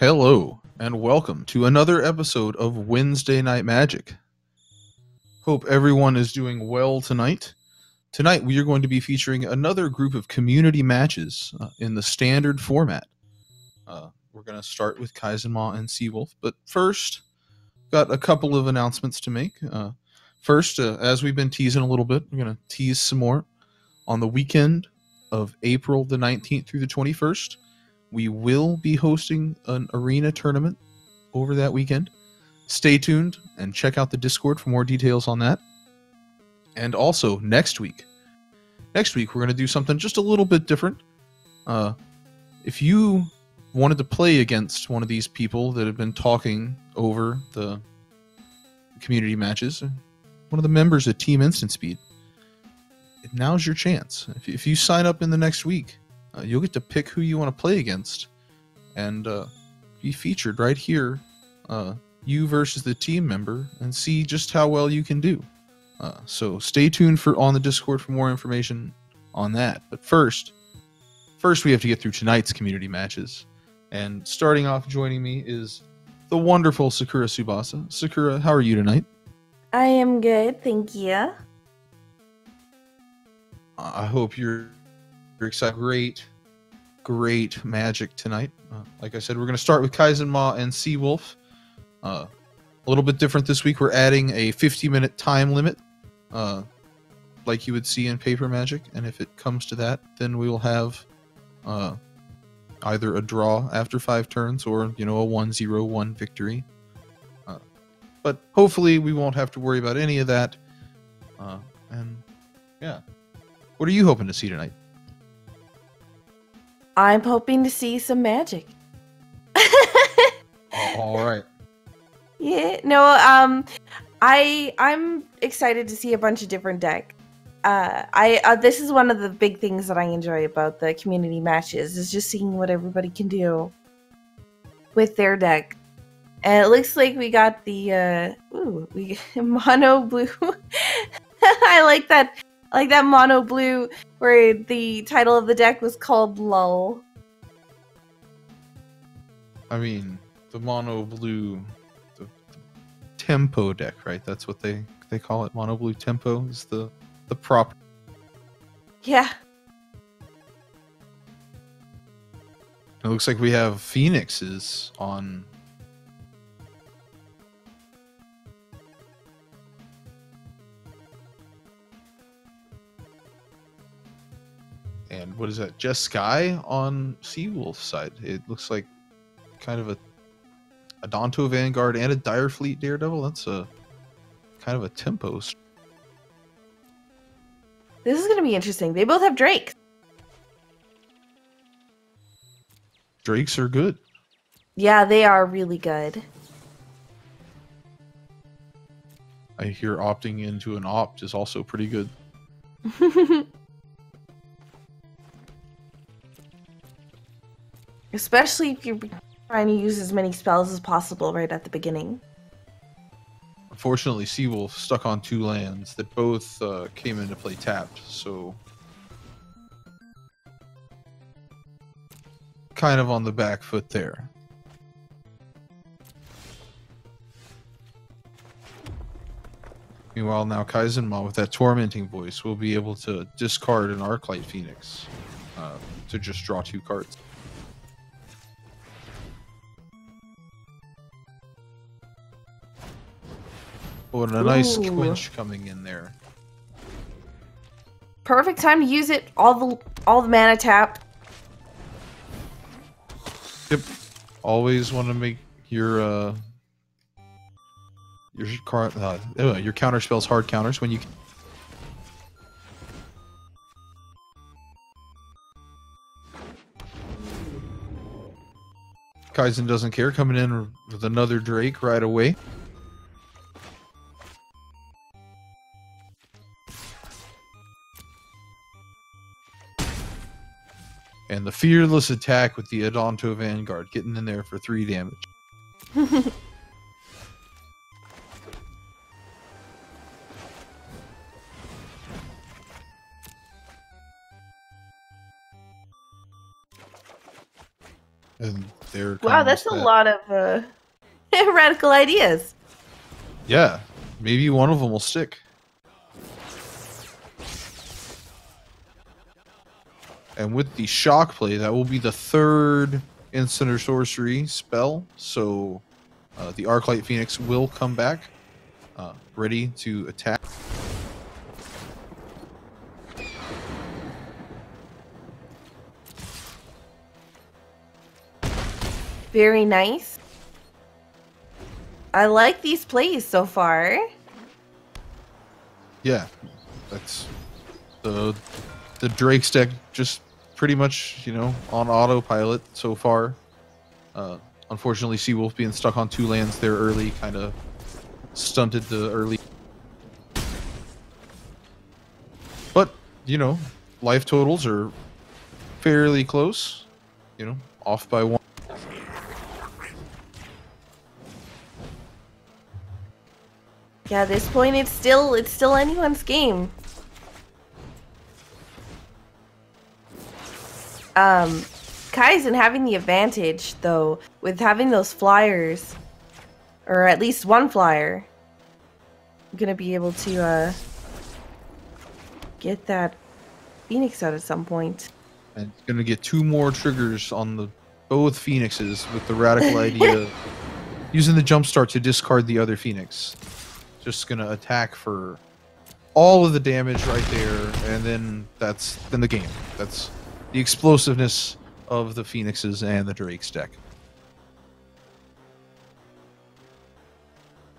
Hello, and welcome to another episode of Wednesday Night Magic. Hope everyone is doing well tonight. Tonight, we are going to be featuring another group of community matches in the standard format. We're going to start with Kaizenmaw and Seawolf, but first, got a couple of announcements to make. First, as we've been teasing a little bit, we're going to tease some more. On the weekend of April the 19th through the 21st, we will be hosting an arena tournament over that weekend. Stay tuned and check out the Discord for more details on that. And also, next week we're going to do something just a little bit different. If you wanted to play against one of these people that have been talking over the community matches, one of the members of Team Instant Speed, now's your chance. If you sign up in the next week, you'll get to pick who you want to play against and be featured right here, you versus the team member, and see just how well you can do. So stay tuned on the Discord for more information on that. But first we have to get through tonight's community matches. And starting off, joining me is the wonderful Sakura Tsubasa. Sakura, how are you tonight? I am good, thank you. I hope you're excited. Great magic tonight. Like I said, we're going to start with Kaizenmaw and Seawolf. A little bit different this week. We're adding a 50-minute time limit, like you would see in Paper Magic. And if it comes to that, then we will have either a draw after 5 turns or, a 1-0-1 victory. But hopefully we won't have to worry about any of that. And yeah. What are you hoping to see tonight? I'm hoping to see some magic. All right. Yeah, no, I'm excited to see a bunch of different decks. This is one of the big things that I enjoy about the community matches, is just seeing what everybody can do with their deck. And it looks like we got the mono blue. I like that. I like that mono blue where the title of the deck was called LUL. I mean, the mono blue, the tempo deck, right? That's what they call it. Mono blue tempo is the prop. Yeah. It looks like we have Phoenixes on. And what is that? Just Sky on Seawolf's side. It looks like kind of a Donto Vanguard and a Direfleet Daredevil. That's a kind of a tempo. This is going to be interesting. They both have Drakes. Drakes are good. Yeah, they are really good. I hear opting into an Opt is also pretty good. Especially if you're trying to use as many spells as possible right at the beginning. Unfortunately, Seawolf stuck on 2 lands that both came into play tapped, so kind of on the back foot there. Meanwhile, now Kaizenmaw with that tormenting voice will be able to discard an Arclight Phoenix to just draw 2 cards. Oh, and a nice quench coming in there. Perfect time to use it. All the mana tapped. Yep. Always want to make your counter spells hard counters when you can. Kaizen doesn't care, coming in with another Drake right away. And the fearless attack with the Adonto Vanguard, getting in there for 3 damage. And there Wow, comes that's a that. lot of radical ideas. Yeah, maybe one of them will stick. And with the shock play, that will be the third instant or sorcery spell. So the Arclight Phoenix will come back, ready to attack. Very nice. I like these plays so far. Yeah, that's the Drake's deck just pretty much, you know, on autopilot so far. Unfortunately, Seawolf being stuck on 2 lands there early kind of stunted the early. But, you know, life totals are fairly close, you know, off by 1. Yeah, at this point it's still anyone's game. Kaizen having the advantage though with having those flyers, or at least one flyer. I'm gonna be able to get that Phoenix out at some point. And it's gonna get 2 more triggers on the both Phoenixes with the radical idea using the jumpstart to discard the other Phoenix. Just gonna attack for all of the damage right there, and then that's the game. That's the explosiveness of the Phoenixes and the Drake's deck.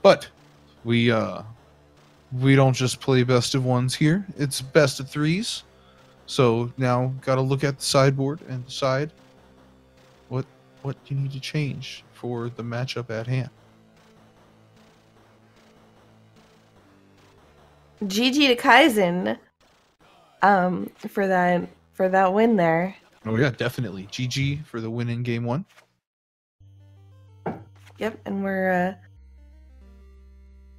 But we don't just play best of 1s here. It's best of 3s. So now gotta look at the sideboard and decide what you need to change for the matchup at hand. GG to Kaizen for that win there. Oh yeah, definitely. GG for the win in game 1. Yep, and we're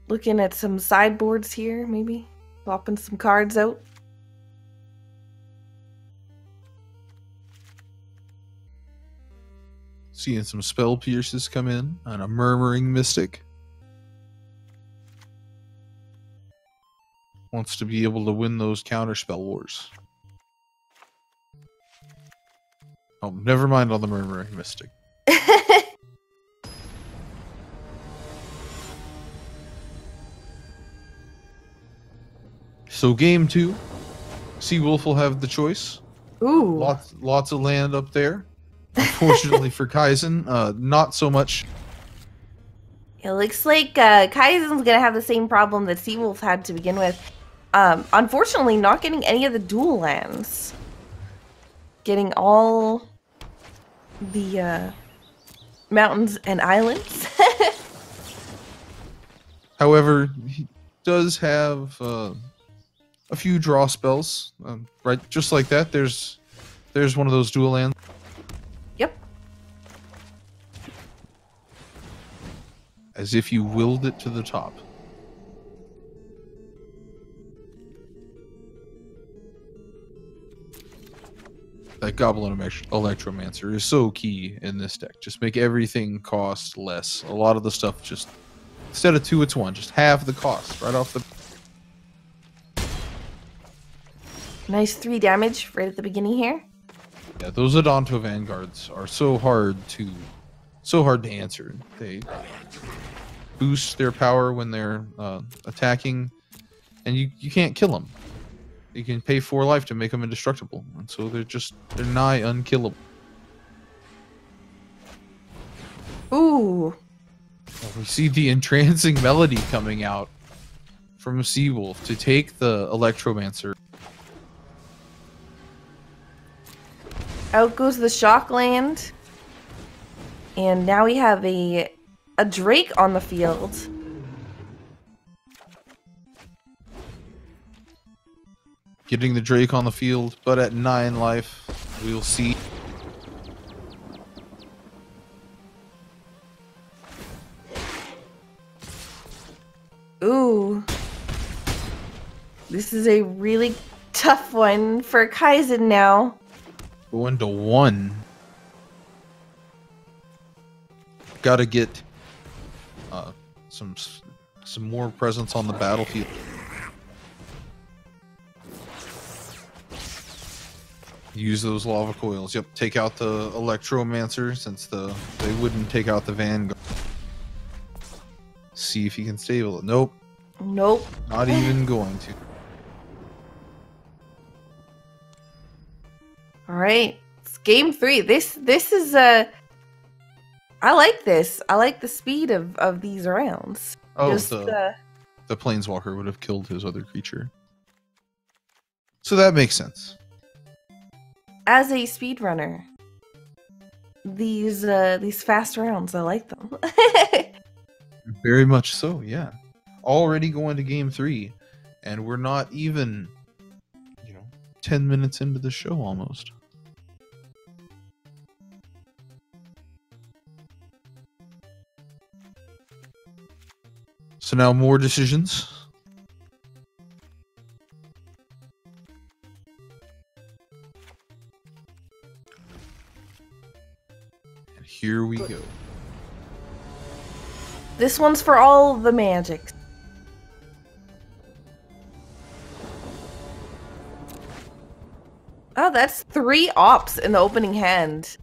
looking at some sideboards here, maybe swapping some cards out. Seeing some Spell Pierces come in and a Murmuring Mystic. Wants to be able to win those counter spell wars. Oh, never mind on the Murmuring Mystic. So game 2, Seawolf will have the choice. Ooh. Lots of land up there. Unfortunately for Kaizen, not so much. It looks like Kaizen's gonna have the same problem that Seawolf had to begin with. Unfortunately, not getting any of the dual lands. Getting all the mountains and islands. However, he does have a few draw spells. Right, just like that. There's one of those dual lands. Yep. As if you willed it to the top. That Goblin Electromancer is so key in this deck. Just make everything cost less. A lot of the stuff just, instead of 2, it's 1. Just half the cost right off the... Nice 3 damage right at the beginning here. Yeah, those Adonto Vanguards are so hard to answer. They boost their power when they're attacking, and you can't kill them. You can pay 4 life to make them indestructible, and so they're nigh unkillable. Ooh. We see the entrancing melody coming out from Seawolf to take the Electromancer. Out goes the shock land. And now we have a Drake on the field. Getting the Drake on the field, but at 9 life, we'll see. Ooh. This is a really tough one for Kaizen now. Going to 1. Got to get some more presence on the battlefield. Use those lava coils. Yep, take out the Electromancer since they wouldn't take out the Vanguard. See if you can stable it. Nope. Nope. Not even going to. All right. It's game 3. This is I like this. I like the speed of these rounds. Oh, the Planeswalker would have killed his other creature. So that makes sense. As a speedrunner, these fast rounds, I like them. Very much so, yeah. Already going to game 3, and we're not even, 10 minutes into the show almost. So now more decisions. And here we go. This one's for all the magics. Oh, that's 3 ops in the opening hand.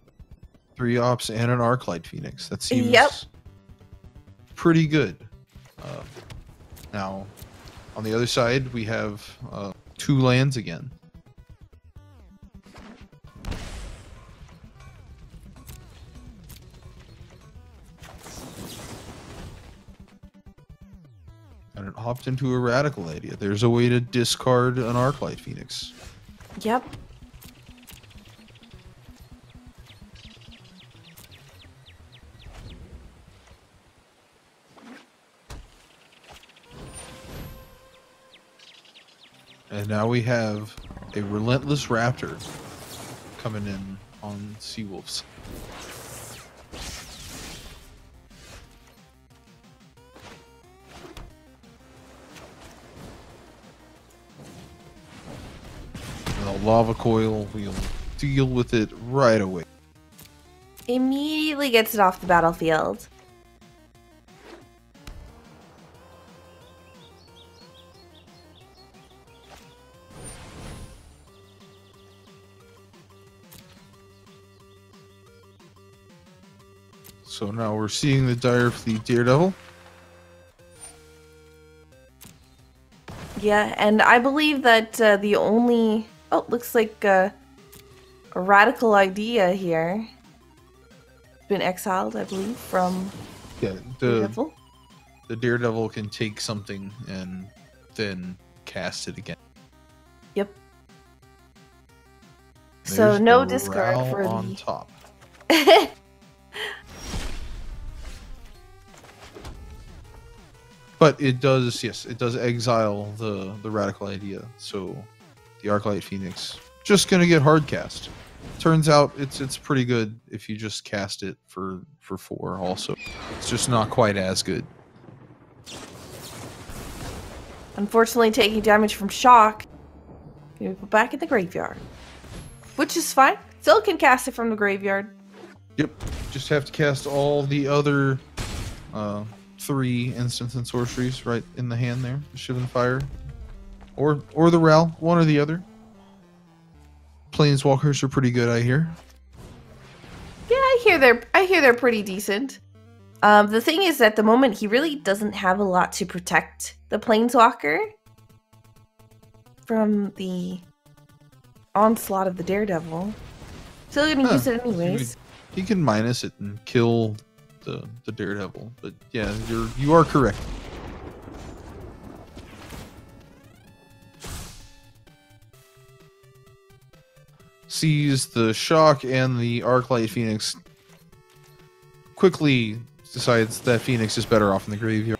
3 ops and an Arclight Phoenix. That seems pretty good. Now, on the other side, we have 2 lands again. And it hopped into a Radical Idea. There's a way to discard an Arclight Phoenix. Yep. And now we have a Relentless Raptor coming in on Seawolves. And the Lava Coil, we'll deal with it right away. Immediately gets it off the battlefield. So now we're seeing the Dire Fleet Daredevil. Yeah, and I believe that the only... Oh, looks like a Radical Idea here. Been exiled, I believe, from Daredevil. The Daredevil can take something and then cast it again. Yep. There's so no the discard Ral for on the... top. But it does, yes, it does exile the Radical Idea. So the Arclight Phoenix just gonna get hard cast. Turns out it's pretty good if you just cast it for 4 also. It's just not quite as good. Unfortunately, taking damage from shock. You put back in the graveyard. Which is fine. Still can cast it from the graveyard. Yep. Just have to cast all the other 3 instants and sorceries right in the hand there. Shivan Fire. Or the Ral, one or the other. Planeswalkers are pretty good, I hear. Yeah, I hear they're pretty decent. The thing is, at the moment, he really doesn't have a lot to protect the Planeswalker from the onslaught of the Daredevil. Still gonna use it anyways. He can minus it and kill the Daredevil, but yeah, you are correct. Sees the shock and the Arclight Phoenix. Quickly decides that Phoenix is better off in the graveyard.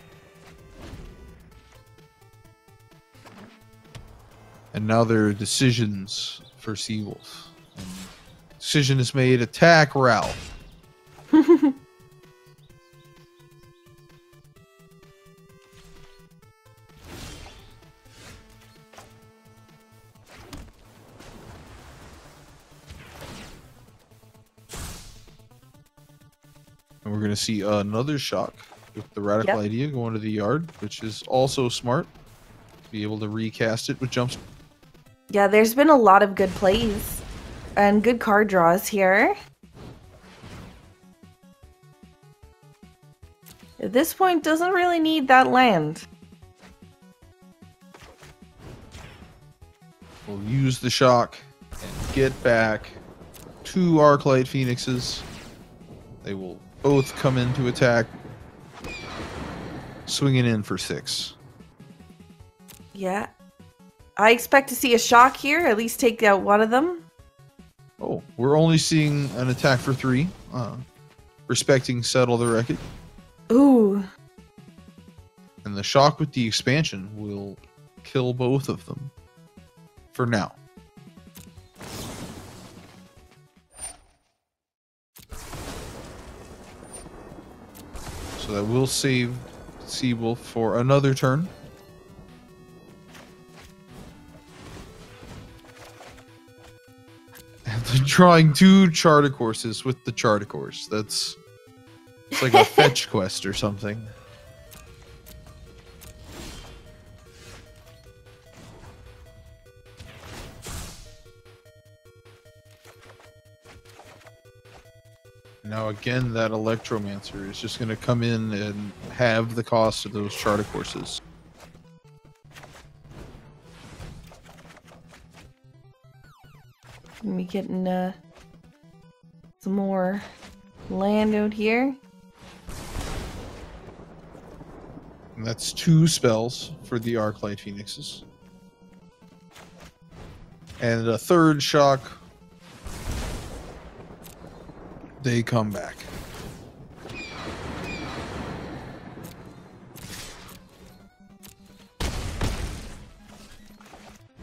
And now there are decisions for Seawolf. And decision is made, attack Ral. And we're going to see another shock with the radical idea going to the yard, which is also smart. Be able to recast it with jumps. Yeah, there's been a lot of good plays and good card draws here. At this point, doesn't really need that land. We'll use the shock and get back 2 Arclight Phoenixes. They will both come in to attack, swinging in for 6. Yeah. I expect to see a shock here, at least take out one of them. Oh, we're only seeing an attack for 3. Respecting Settle the Wreckage. Ooh. And the shock with the expansion will kill both of them. For now. So that will save Seawolf for another turn. And then drawing 2 Charter Courses with the Charter Course. It's like a fetch quest or something. Now again, that Electromancer is just going to come in and have the cost of those Charter Courses. We getting some more land out here. And that's 2 spells for the Arclight Phoenixes. And a 3rd shock. They come back.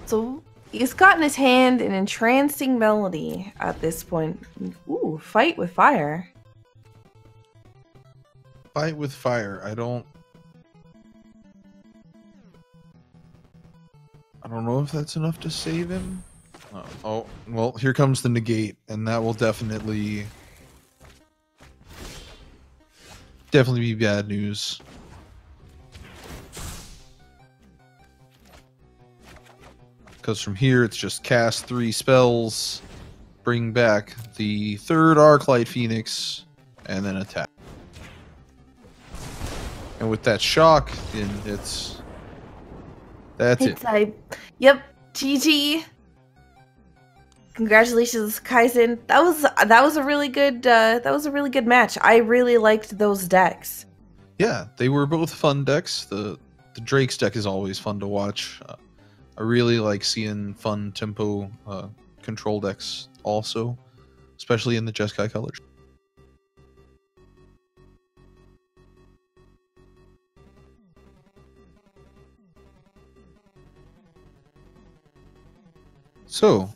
So he's got in his hand an entrancing melody at this point. Ooh, fight with fire. Fight with fire. I don't know if that's enough to save him. Oh, well, here comes the negate, and that will definitely be bad news. Because from here, it's just cast 3 spells, bring back the 3rd Arclight Phoenix, and then attack. And with that shock, then that's it. Yep, GG. Congratulations, Kaizen. That was a really good match. I really liked those decks. Yeah, they were both fun decks. The Drake's deck is always fun to watch. I really like seeing fun tempo control decks also, especially in the Jeskai colors. So,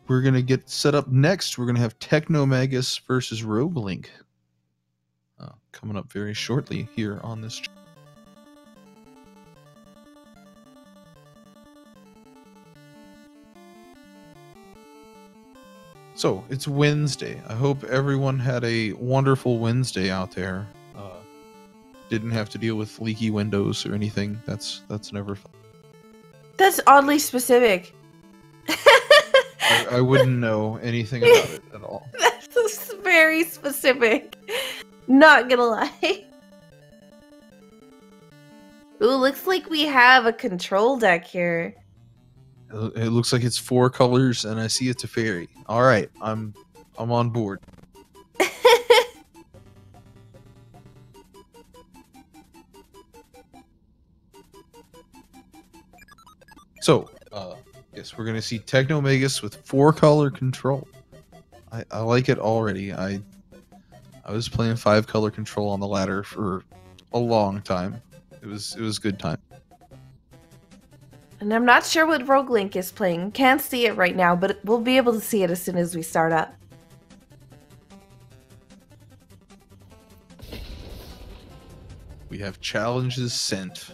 we're going to get set up next. We're going to have Technomagus versus Roguelink. Coming up very shortly here on this channel. So, it's Wednesday. I hope everyone had a wonderful Wednesday out there. Didn't have to deal with leaky windows or anything. That's never fun. That's oddly specific. I wouldn't know anything about it at all. That's very specific. Not gonna lie. Ooh, looks like we have a control deck here. It looks like it's 4 colors, and I see it's a fairy. All right, I'm on board. So, yes, we're gonna see Technomagus with 4-color control. I like it already. I was playing 5-color control on the ladder for a long time. It was good time. And I'm not sure what Roguelink is playing. Can't see it right now, but we'll be able to see it as soon as we start up. We have challenges sent.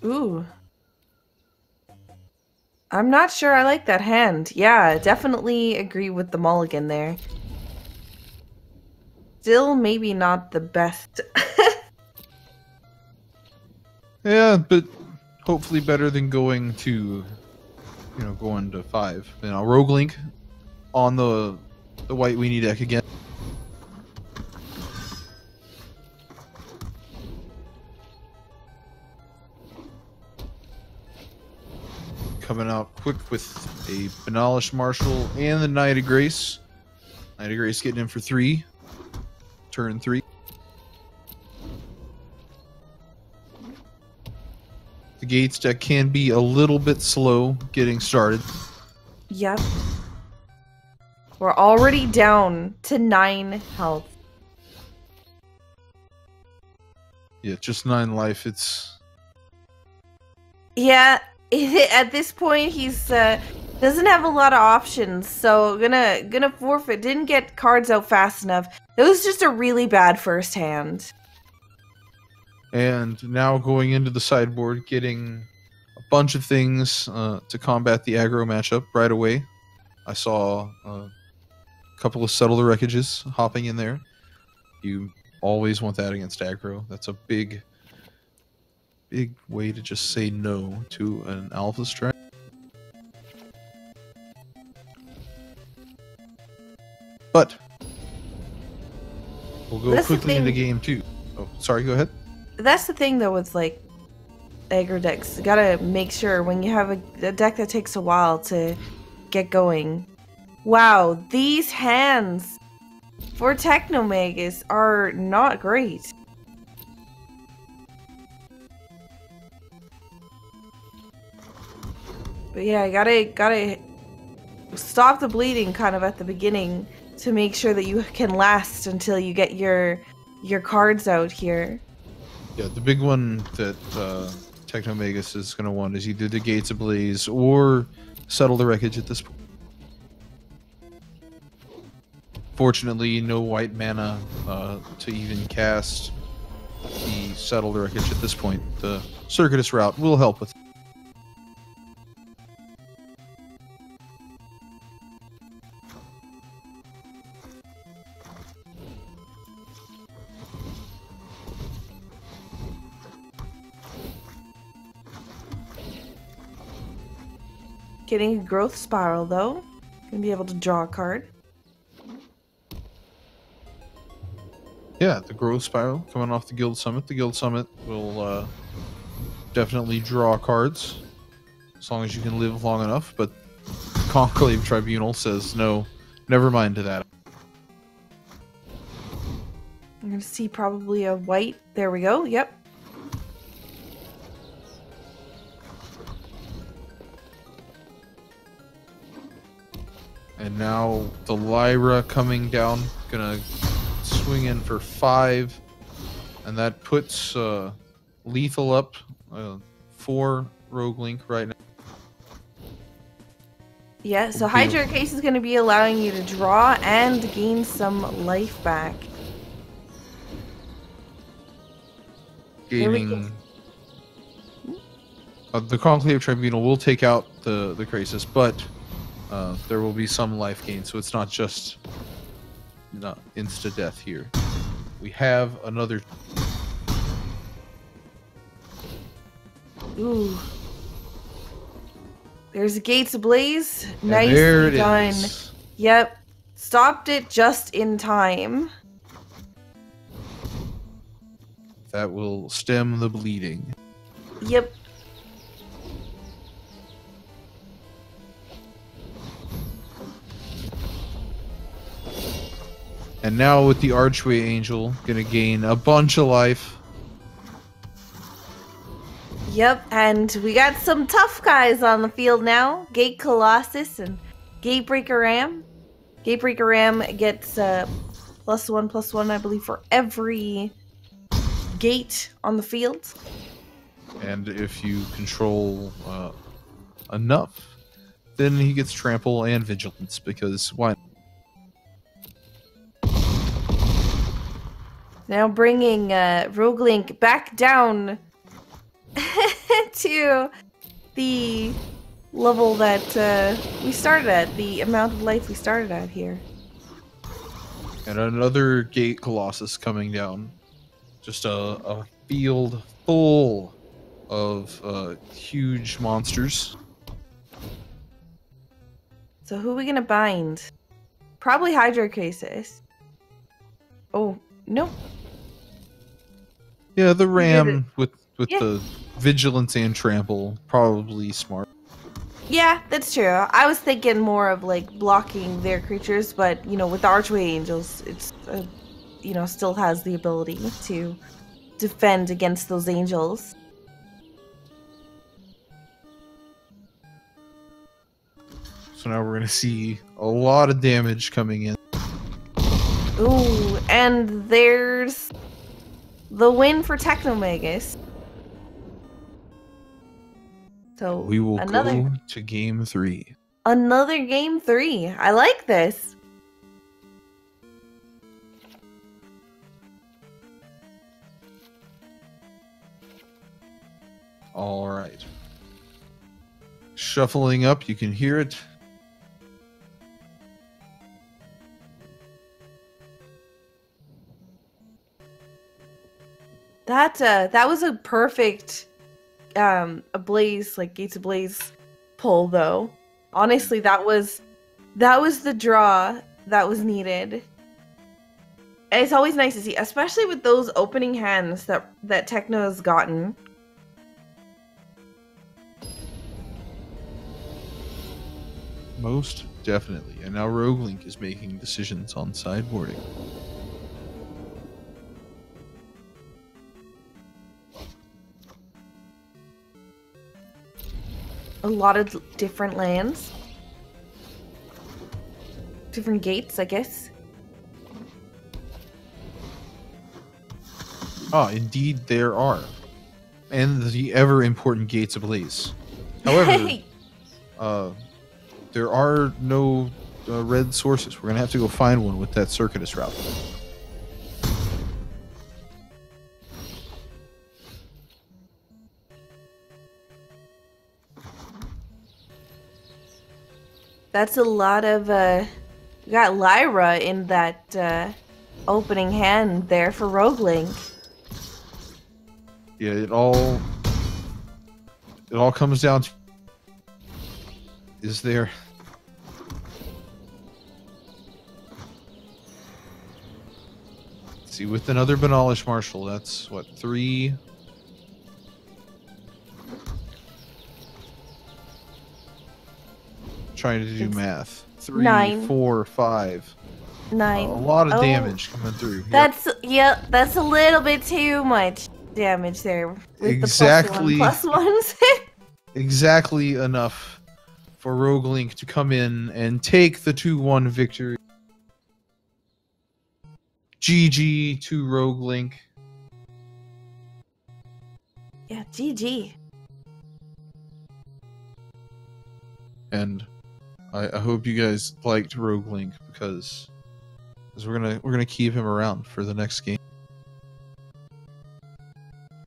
Ooh. I'm not sure I like that hand. Yeah, definitely agree with the mulligan there. Still maybe not the best. Yeah, but hopefully better than going to, going to 5. Rogue Link on the white weenie deck again. Coming out quick with a Benalish Marshal and the Knight of Grace. Knight of Grace getting in for 3. Turn 3. The Gates deck can be a little bit slow getting started. Yep. We're already down to 9 health. Yeah, just 9 life. It's... Yeah, at this point he's doesn't have a lot of options, so gonna forfeit. Didn't get cards out fast enough. It was just a really bad first hand. And now going into the sideboard, getting a bunch of things to combat the aggro matchup right away. I saw a couple of Settle the Wreckages hopping in there. You always want that against aggro. That's a big way to just say no to an alpha strike. But we'll go quickly into game 2. Oh, sorry, go ahead. That's the thing, though, with, like, aggro decks. You gotta make sure when you have a deck that takes a while to get going. Wow, these hands for Technomagus are not great. But yeah, I gotta stop the bleeding kind of at the beginning to make sure that you can last until you get your cards out here. Yeah, the big one that Technomagus is going to want is either the Gates Ablaze or Settle the Wreckage at this point. Fortunately, no white mana to even cast the Settle the Wreckage at this point. The Circuitous route will help with it. Getting a growth spiral, though. Gonna be able to draw a card. Yeah, the growth spiral coming off the Guild Summit. The Guild Summit will definitely draw cards as long as you can live long enough, but Conclave Tribunal says no, never mind to that. I'm gonna see probably a white. There we go. Yep. And now the Lyra coming down, gonna swing in for 5, and that puts lethal up for Rogue Link right now. Yeah, so Hydra Case is going to be allowing you to draw and gain some life back. Gaining... the Conclave Tribunal will take out the Krasis, but there will be some life gain, so it's not just insta-death here. We have another... Ooh. There's a Gates Ablaze. And Nicely there it done. is. Yep. Stopped it just in time. That will stem the bleeding. Yep. And now with the Archway Angel, gonna gain a bunch of life. Yep, and we got some tough guys on the field now. Gate Colossus and Gatebreaker Ram. Gatebreaker Ram gets +1/+1, I believe, for every gate on the field. And if you control enough, then he gets Trample and Vigilance, because why not? Now bringing Rogue Link back down to the level that we started at, the amount of life we started at here. And another gate colossus coming down. Just a field full of huge monsters. So who are we gonna bind? Probably Hydrocasis. Oh, nope. Yeah, the ram with Yeah. the vigilance and trample, probably smart. Yeah, that's true. I was thinking more of like blocking their creatures, but you know, with Archway Angels, it's you know, still has the ability to defend against those angels. So now we're gonna see a lot of damage coming in. Ooh, and there's the win for Technomagus. So We will go to game 3. Another game 3. I like this. All right. Shuffling up, you can hear it. That was a perfect Ablaze, like Gates Ablaze pull though. Honestly, that was the draw that was needed. And it's always nice to see, especially with those opening hands that Techno has gotten. Most definitely. And now Rogue Link is making decisions on sideboarding. A lot of different lands. Different gates, I guess. Ah, indeed there are. And the ever important Gates Ablaze. However, there are no red sources. We're going to have to go find one with that Circuitous route. That's a lot of, we got Lyra in that opening hand there for Rogue Link. Yeah, it all comes down to, is there... Let's see, with another Banalish Marshal, that's what, 3... Trying to do math. 3, 9. 4, 5. 9. A lot of damage coming through. That's that's a little bit too much damage there. With exactly. The plus ones. Exactly enough for Rogue Link to come in and take the 2-1 victory. GG to Rogue Link. Yeah, GG. And I hope you guys liked Rogue Link because we're gonna keep him around for the next game,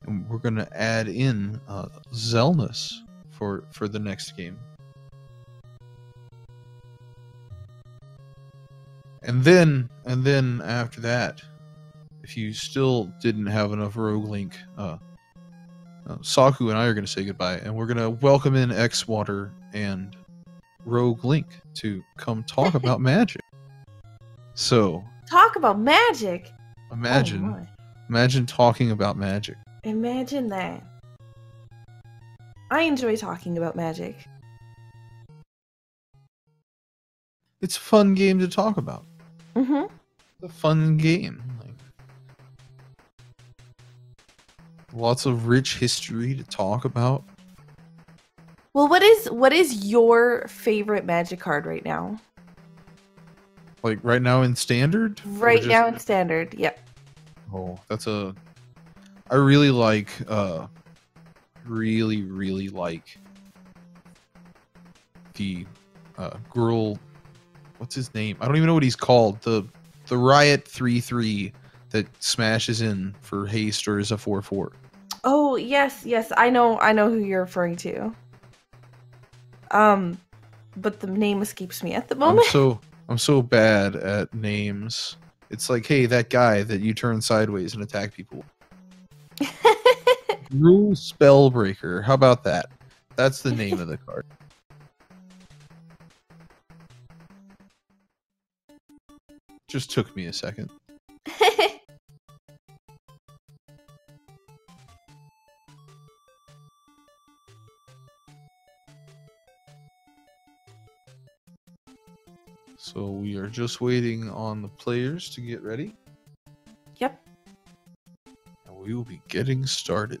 and we're gonna add in Xelnas for the next game, and then after that, if you still didn't have enough Rogue Link, Saku and I are gonna say goodbye, and we're gonna welcome in X-Water and Rogue Link to come talk about Magic. So talk about Magic. Imagine talking about Magic. Imagine that. I enjoy talking about Magic. It's a fun game to talk about. Mm-hmm. It's a fun game. Like, lots of rich history to talk about. Well, what is your favorite Magic card right now? Like right now in Standard? Right now in Standard, yep. Oh, that's a... I really like... really like... the... Gruul... What's his name? I don't even know what he's called. The Riot 3/3 that smashes in for haste or is a 4/4. Oh, yes, yes. I know who you're referring to. But the name escapes me at the moment. I'm so bad at names. It's like, hey, that guy that you turn sideways and attack people. Rule Spellbreaker. How about that? That's the name of the card. Just took me a second. So we are just waiting on the players to get ready. Yep. And we will be getting started.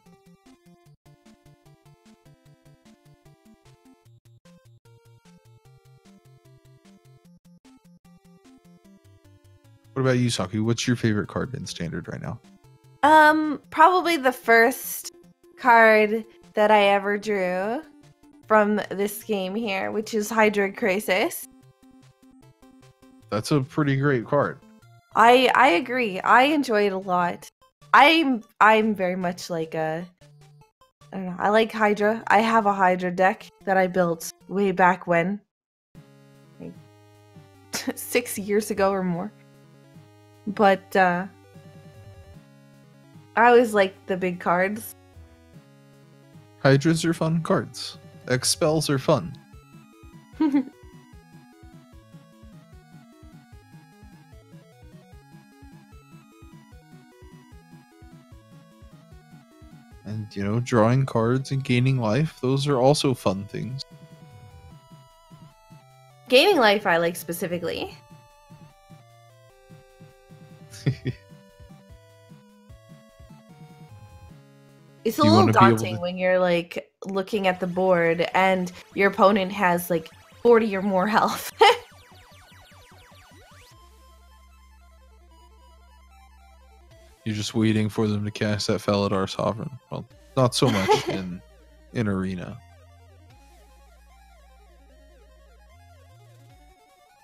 What about you, Saku? What's your favorite card in Standard right now? Probably the first card that I ever drew from this game here, which is Hydra Crisis. That's a pretty great card. I agree. I enjoy it a lot. I'm very much like I don't know. I like Hydra. I have a Hydra deck that I built way back when, like 6 years ago or more. But I always like the big cards. Hydras are fun cards. Expels are fun. And, you know, drawing cards and gaining life, those are also fun things. Gaining life I like specifically. It's a little daunting when you're like looking at the board and your opponent has like 40 or more health. You're just waiting for them to cast that Faladar Sovereign. Well, not so much in Arena.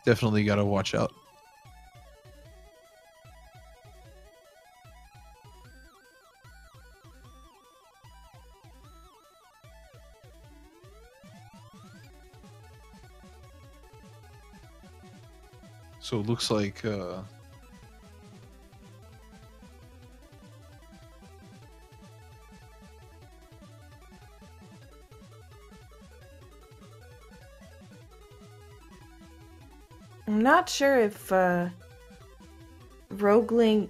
Definitely gotta watch out. So it looks like I'm not sure if Roguelink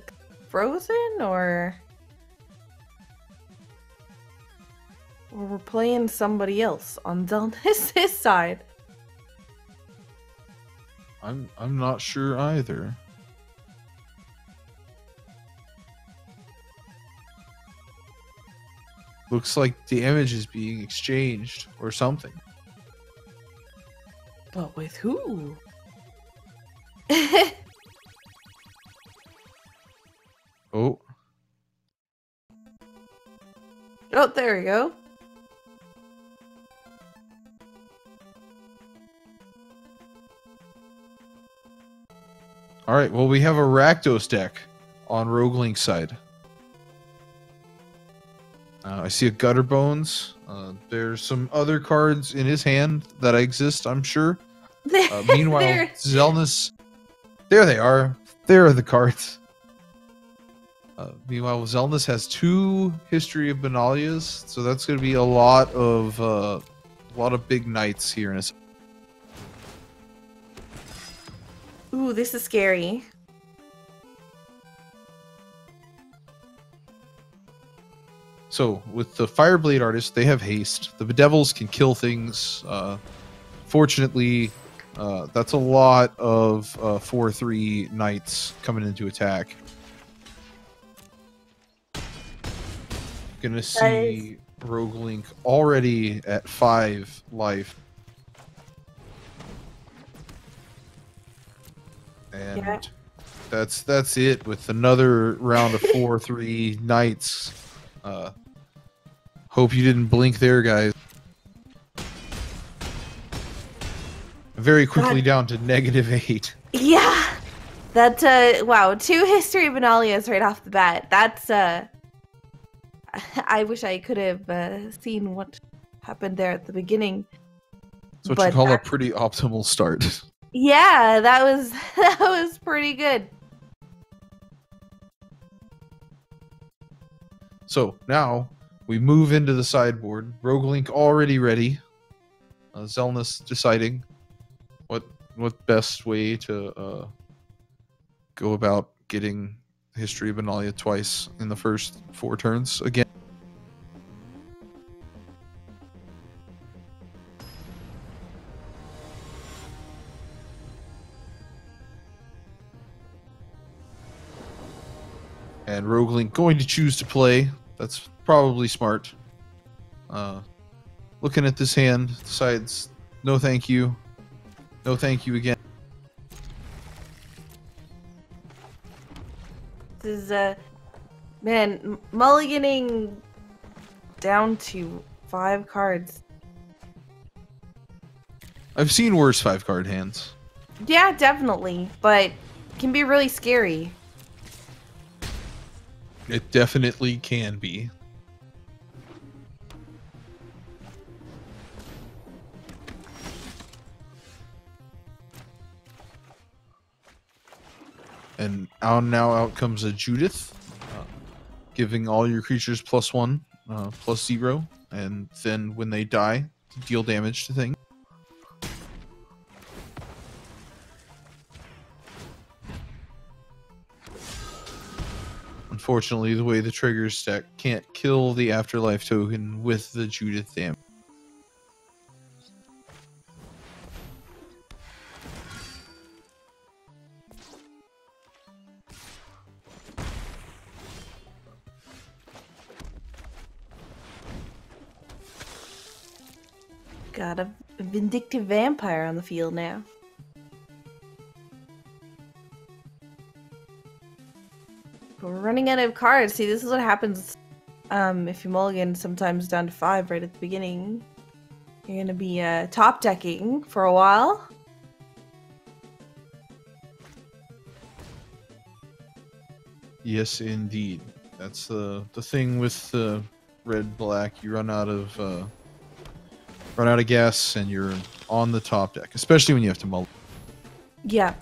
frozen or we're playing somebody else on Delnis' side. I'm not sure either. Looks like damage is being exchanged or something. But with who? Oh. Oh, there we go. Alright, well we have a Rakdos deck on Roguelink's side. I see a Gutter Bones. There's some other cards in his hand that exist, I'm sure. Meanwhile, Xel'Naus... There they are. There are the cards. Meanwhile, Xel'Naus has 2 History of Benalias, so that's going to be a lot of big knights here in a second. Ooh, this is scary. So, with the Fireblade Artist, they have haste. The Bedevils can kill things. Fortunately, that's a lot of 4/3 knights coming into attack. Gonna see Roguelink already at 5 life. And yeah. That's it with another round of 4/3 knights. Hope you didn't blink there, guys. Very quickly down to -8. Yeah. That wow, 2 History of Benalias right off the bat. That's I wish I could have seen what happened there at the beginning. That's what you call a pretty optimal start. Yeah, that was pretty good. So now we move into the sideboard. Roguelink already ready. Zelnus deciding what best way to go about getting History of Benalia twice in the first 4 turns again. And Roguelink going to choose to play. That's probably smart. Looking at this hand, decides no thank you. No thank you again. This is man, mulliganing down to 5 cards. I've seen worse 5-card hands. Yeah, definitely, but can be really scary. It definitely can be. And now out comes a Judith, giving all your creatures +1, +0, and then when they die, deal damage to things. Unfortunately, the way the triggers stack can't kill the Afterlife token with the Judith damage. Got a vindictive vampire on the field now. But we're running out of cards. See, this is what happens if you mulligan sometimes down to 5 right at the beginning. You're gonna be top decking for a while. Yes, indeed. That's the thing with the red black. You run out of gas, and you're on the top deck, especially when you have to mulligan. Yeah.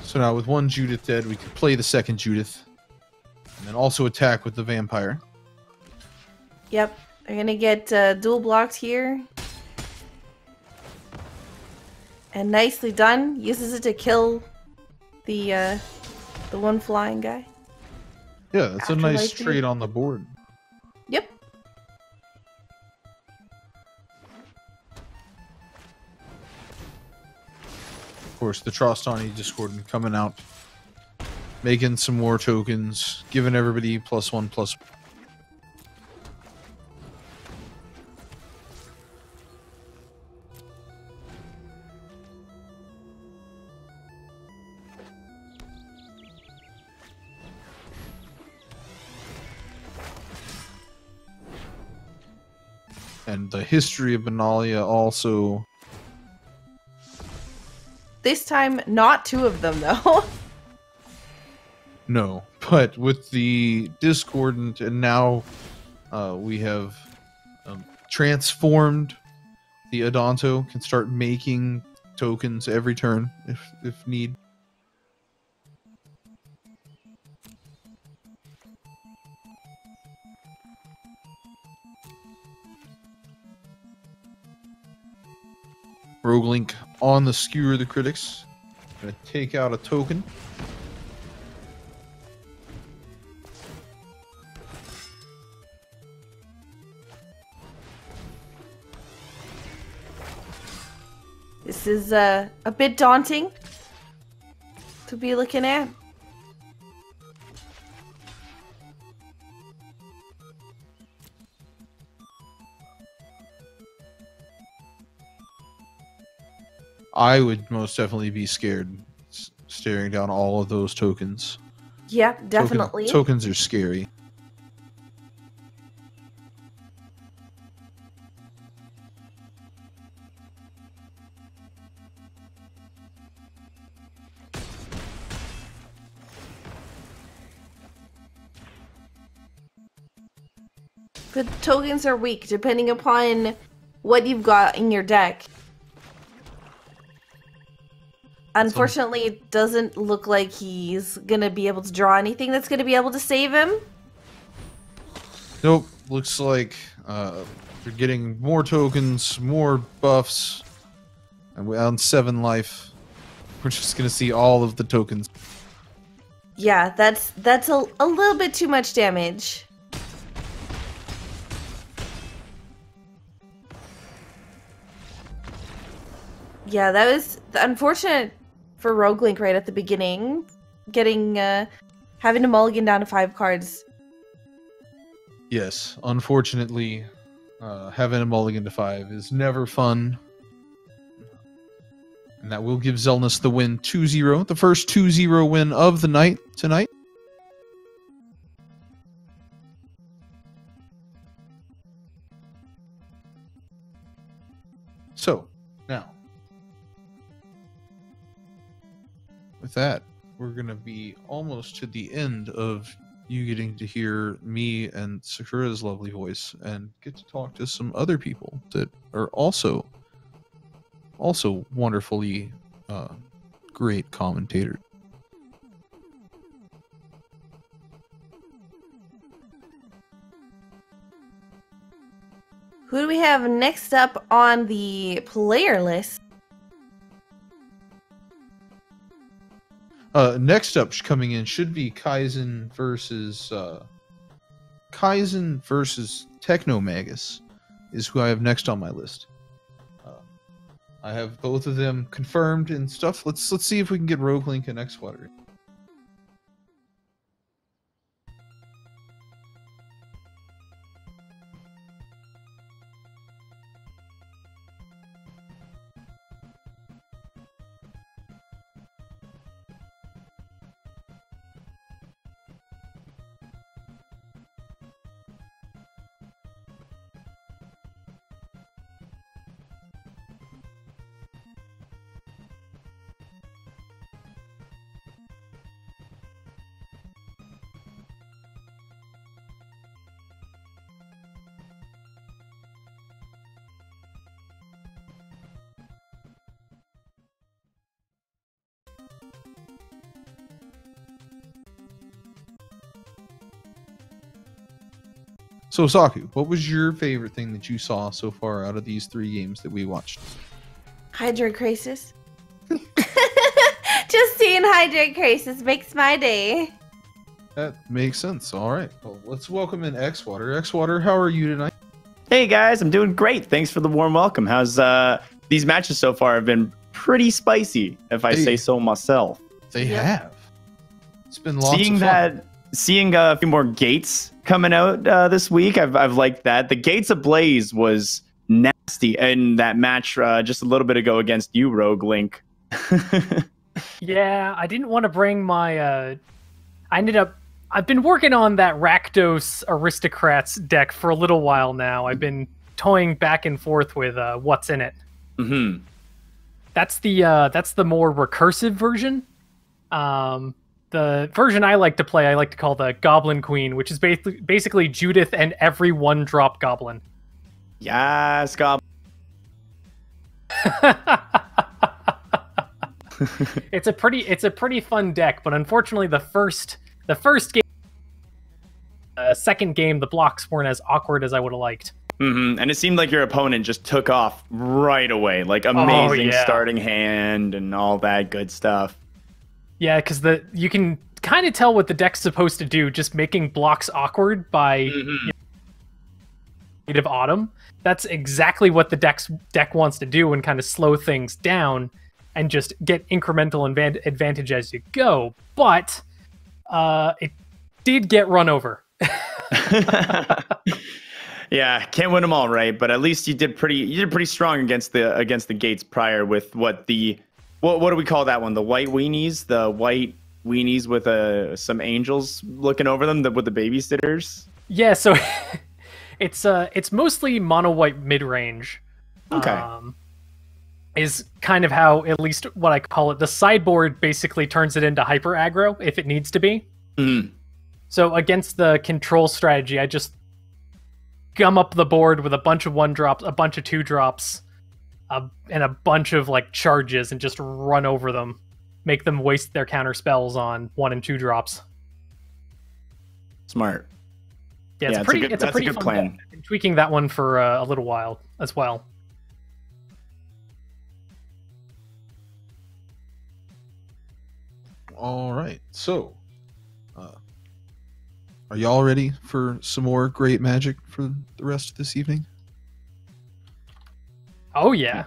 So now with one Judith dead, we could play the second Judith, and then also attack with the vampire. Yep. We're gonna get dual blocks here. And nicely done. Uses it to kill the one flying guy. Yeah, that's a nice Afterlife trade on the board. Yep. Of course, the Trostani Discordant coming out, making some more tokens, giving everybody +1/+1. And the History of Benalia also. This time, not 2 of them, though. No, but with the Discordant, and now we have transformed the Odonto, can start making tokens every turn if need. Roguelink on the Skewer the Critics. Gonna take out a token. This is a bit daunting to be looking at. I would most definitely be scared staring down all of those tokens. Yeah, definitely. Tokens are scary. The tokens are weak depending upon what you've got in your deck. Unfortunately, it doesn't look like he's gonna be able to draw anything that's gonna be able to save him. Nope. Looks like they're getting more tokens, more buffs, and we're on 7 life. We're just gonna see all of the tokens. Yeah, that's a little bit too much damage. Yeah, that was unfortunate for Roguelink right at the beginning, getting having to mulligan down to 5 cards. Yes, unfortunately, having a mulligan to 5 is never fun. And that will give Xelnas the win 2-0, the first 2-0 win of the night tonight. So, now, with that, we're going to be almost to the end of you getting to hear me and Sakura's lovely voice and get to talk to some other people that are also wonderfully great commentators. Who do we have next up on the player list? Next up coming in should be Kaizen versus Technomagus is who I have next on my list. I have both of them confirmed and stuff. Let's see if we can get Roguelink and X-Water. So, Saku, what was your favorite thing that you saw so far out of these 3 games that we watched? Hydra Crisis. Just seeing Hydra Crisis makes my day. That makes sense. All right. Well, let's welcome in X-Water. X-Water, how are you tonight? Hey, guys. I'm doing great. Thanks for the warm welcome. How's these matches so far have been pretty spicy, if I say so myself. They have. It's been lots of fun. Seeing a few more gates coming out this week, I've liked that. The Gates Ablaze was nasty in that match just a little bit ago against you, Roguelink. Yeah, I didn't want to bring my... I've been working on that Rakdos Aristocrats deck for a little while now. I've been toying back and forth with what's in it. Mm-hmm. That's the more recursive version. The version I like to play, I like to call the Goblin Queen, which is basically Judith and every 1-drop goblin. Yes, Goblin. It's a pretty fun deck, but unfortunately the first game, second game, the blocks weren't as awkward as I would have liked. Mm-hmm. And it seemed like your opponent just took off right away, like amazing starting hand and all that good stuff. Yeah, because you can kind of tell what the deck's supposed to do, just making blocks awkward by Native Autumn. That's exactly what the deck wants to do and kind of slow things down and just get incremental advantage as you go. But it did get run over. Yeah, can't win them all, right? But at least you did pretty strong against the Gates prior with what do we call that one? The white weenies, with some angels looking over them with the babysitters. Yeah, so it's mostly mono white mid range. Okay, is kind of how, at least what I call it. The sideboard basically turns it into hyper aggro if it needs to be. Mm. So against the control strategy, I just gum up the board with a bunch of 1-drops, a bunch of 2-drops, and a bunch of like charges, and just run over them, make them waste their counter spells on 1 and 2 drops. Smart. Yeah, it's a pretty good fun plan. deck. I've been tweaking that one for a little while as well. All right, so are y'all ready for some more great Magic for the rest of this evening? Oh yeah.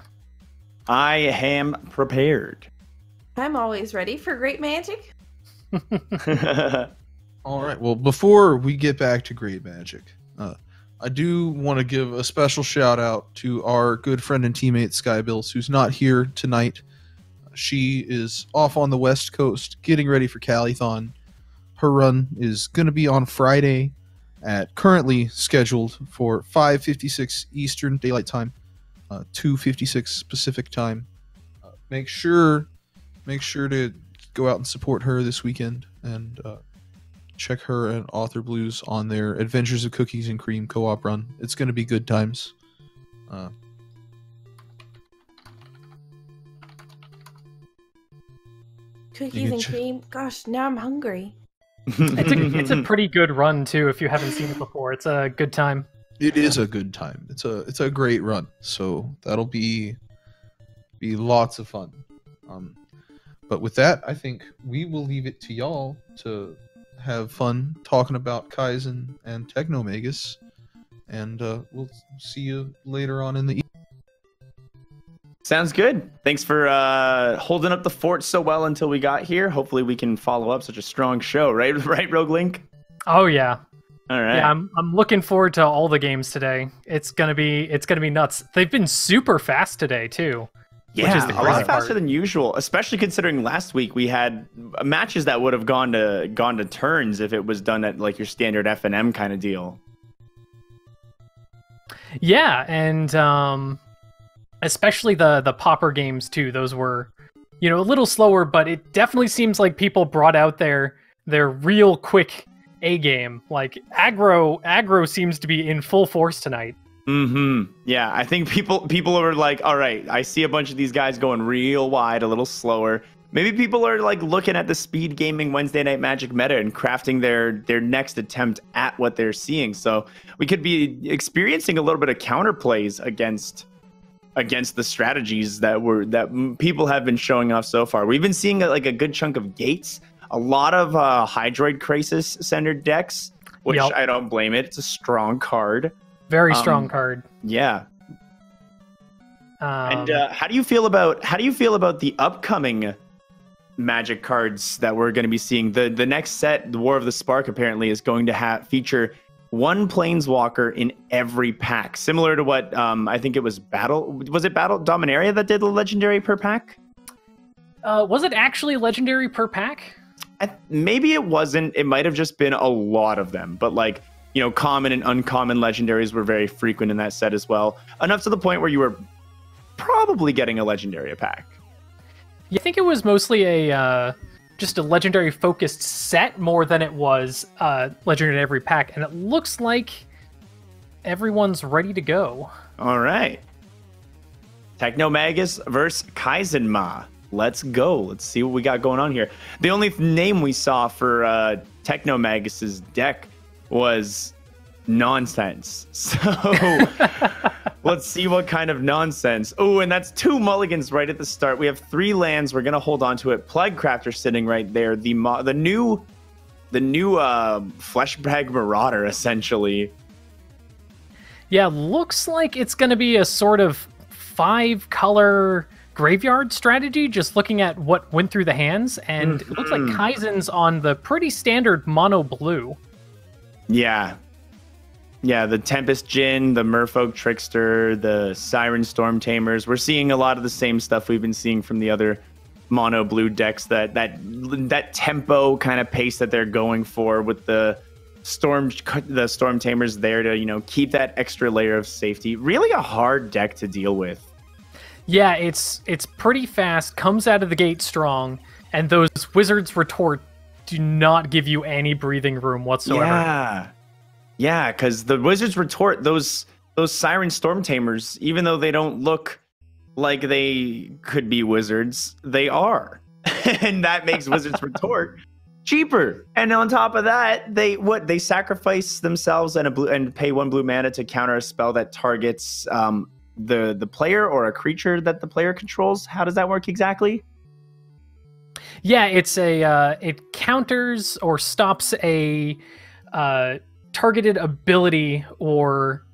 I am prepared. I'm always ready for great magic. All right, well, before we get back to great Magic, I do want to give a special shout out to our good friend and teammate Skybills, who's not here tonight. She is off on the West Coast getting ready for Calithon. Her run is going to be on Friday at currently scheduled for 5:56 Eastern Daylight Time, 2:56 Pacific Time. Make sure to go out and support her this weekend and check her and Author Blues on their Adventures of Cookies and Cream co-op run. It's going to be good times. Cookies and cream. Gosh, now I'm hungry. It's a pretty good run too. If you haven't seen it before, it's a good time. It is a good time. It's a great run. So that'll be lots of fun. But with that, I think we will leave it to y'all to have fun talking about Kaizen and Technomagus, and we'll see you later on in the evening. Sounds good. Thanks for holding up the fort so well until we got here. Hopefully we can follow up such a strong show, right? Right, Rogue Link? Oh yeah. All right. Yeah, I'm looking forward to all the games today. It's gonna be nuts. They've been super fast today too. Yeah, is the a lot crazy faster part. than usual, especially considering last week we had matches that would have gone to turns if it was done at like your standard F&M kind of deal. Yeah, and especially the popper games too. Those were, a little slower, but it definitely seems like people brought out their real quick A game. Like aggro seems to be in full force tonight. Mm-hmm. Yeah, I think people are like, all right, I see a bunch of these guys going real wide, a little slower. Maybe people are like looking at the speed gaming Wednesday Night Magic meta and crafting their next attempt at what they're seeing. So we could be experiencing a little bit of counterplays against the strategies that people have been showing off so far. We've been seeing like a good chunk of gates, a lot of Hydroid Crisis centered decks, which Yep. I don't blame it. It's a strong card. Very strong card. Yeah. Um, And how do you feel about the upcoming Magic cards that we're going to be seeing? The next set, the War of the Spark, apparently is going to feature one Planeswalker in every pack, similar to what I think it was Battle Dominaria that did the legendary per pack? was it actually legendary per pack? Maybe it wasn't. It might have just been a lot of them, but like, common and uncommon legendaries were very frequent in that set as well. Enough to the point where you were probably getting a legendary a pack. Yeah, I think it was mostly just a legendary focused set more than it was legendary in every pack, and it looks like everyone's ready to go. All right. Technomagus versus Kaizenma. Let's go. Let's see what we got going on here. The only name we saw for Technomagus's deck was nonsense. So let's see what kind of nonsense. Oh, and that's 2 mulligans right at the start. We have 3 lands. We're gonna hold on to it. Plaguecrafter sitting right there. The new Fleshbag Marauder, essentially. Yeah, looks like it's going to be a sort of 5-color graveyard strategy, just looking at what went through the hands, and it looks like Kaizen's on the pretty standard mono blue. Yeah, the Tempest Djinn, the Merfolk Trickster, the Siren Storm Tamers. We're seeing a lot of the same stuff we've been seeing from the other mono blue decks. That tempo kind of pace that they're going for with the Storm Tamers there to keep that extra layer of safety. Really a hard deck to deal with. Yeah, it's pretty fast, comes out of the gate strong, and those Wizard's Retort do not give you any breathing room whatsoever. Yeah, because the Wizard's Retort, those Siren Storm Tamers, even though they don't look like they could be wizards, they are. And that makes Wizard's Retort cheaper. And on top of that, they sacrifice themselves and pay 1 blue mana to counter a spell that targets the player or a creature that the player controls. How does that work exactly? Yeah, it's it counters or stops a targeted ability or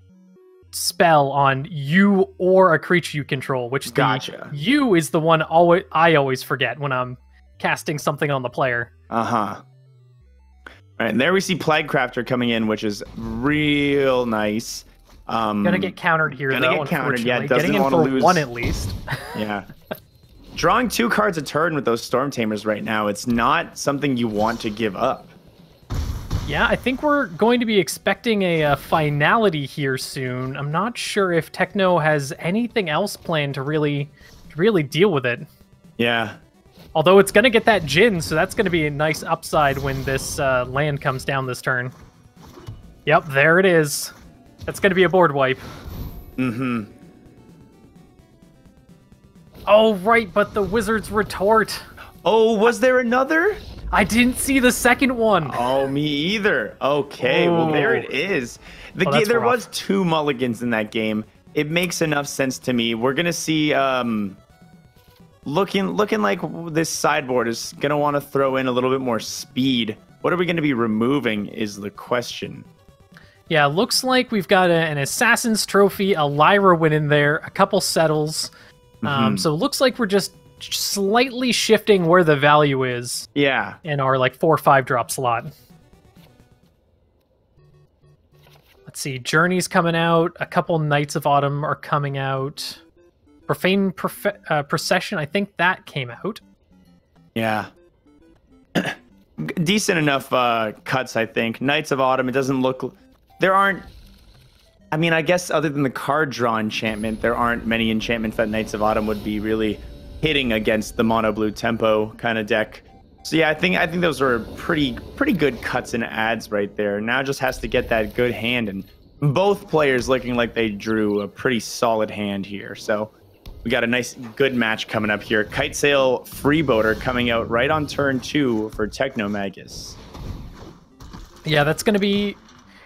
spell on you or a creature you control, which Gotcha. you is the one I always forget when I'm casting something on the player. Uh-huh. All right, and there we see Plaguecrafter coming in, which is real nice. Gonna get countered here, though. Get countered. Yeah, getting in for lose. 1 at least. Yeah. Drawing 2 cards a turn with those Storm Tamers right now, it's not something you want to give up. Yeah, I think we're going to be expecting a finality here soon. I'm not sure if Techno has anything else planned to really deal with it. Yeah. Although it's going to get that Djinn, so that's going to be a nice upside when this land comes down this turn. Yep, there it is. That's going to be a board wipe. Mm-hmm. Oh, right, but the Wizard's Retort. Oh, was there another? I didn't see the second one. Oh, me either. Okay, well, there it is. There was 2 mulligans in that game. It makes enough sense to me. We're going to see... Looking like this sideboard is going to want to throw in a little bit more speed. What are we going to be removing is the question. Yeah, looks like we've got an Assassin's Trophy, a Lyra win in there, a couple settles. So it looks like we're just slightly shifting where the value is. Yeah. In our 4 or 5 drop slot. Let's see, Journey's coming out. A couple Knights of Autumn are coming out. Profane Procession, I think that came out. Yeah. Decent enough cuts, I think. Knights of Autumn, it doesn't look... There aren't... I mean, I guess other than the card draw enchantment, there aren't many enchantments that Knights of Autumn would be really hitting against the mono blue tempo kind of deck. So yeah, I think those are pretty good cuts and adds right there. Now just has to get that good hand, and both players looking like they drew a pretty solid hand here. So we got a nice good match coming up here. Kitesail Freeboater coming out right on turn 2 for Technomagus. Yeah, that's going to be...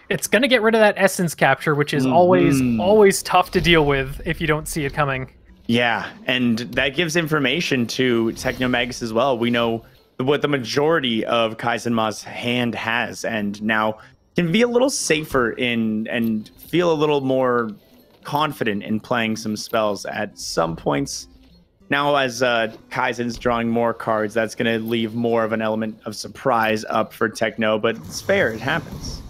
It's going to get rid of that Essence Capture, which is always tough to deal with if you don't see it coming. Yeah, and that gives information to Technomagus as well. We know what the majority of Kaizenma's hand has, and now can be a little safer and feel a little more confident in playing some spells at some points. Now, as Kaizen's drawing more cards, that's going to leave more of an element of surprise up for Techno, but it's fair, it happens.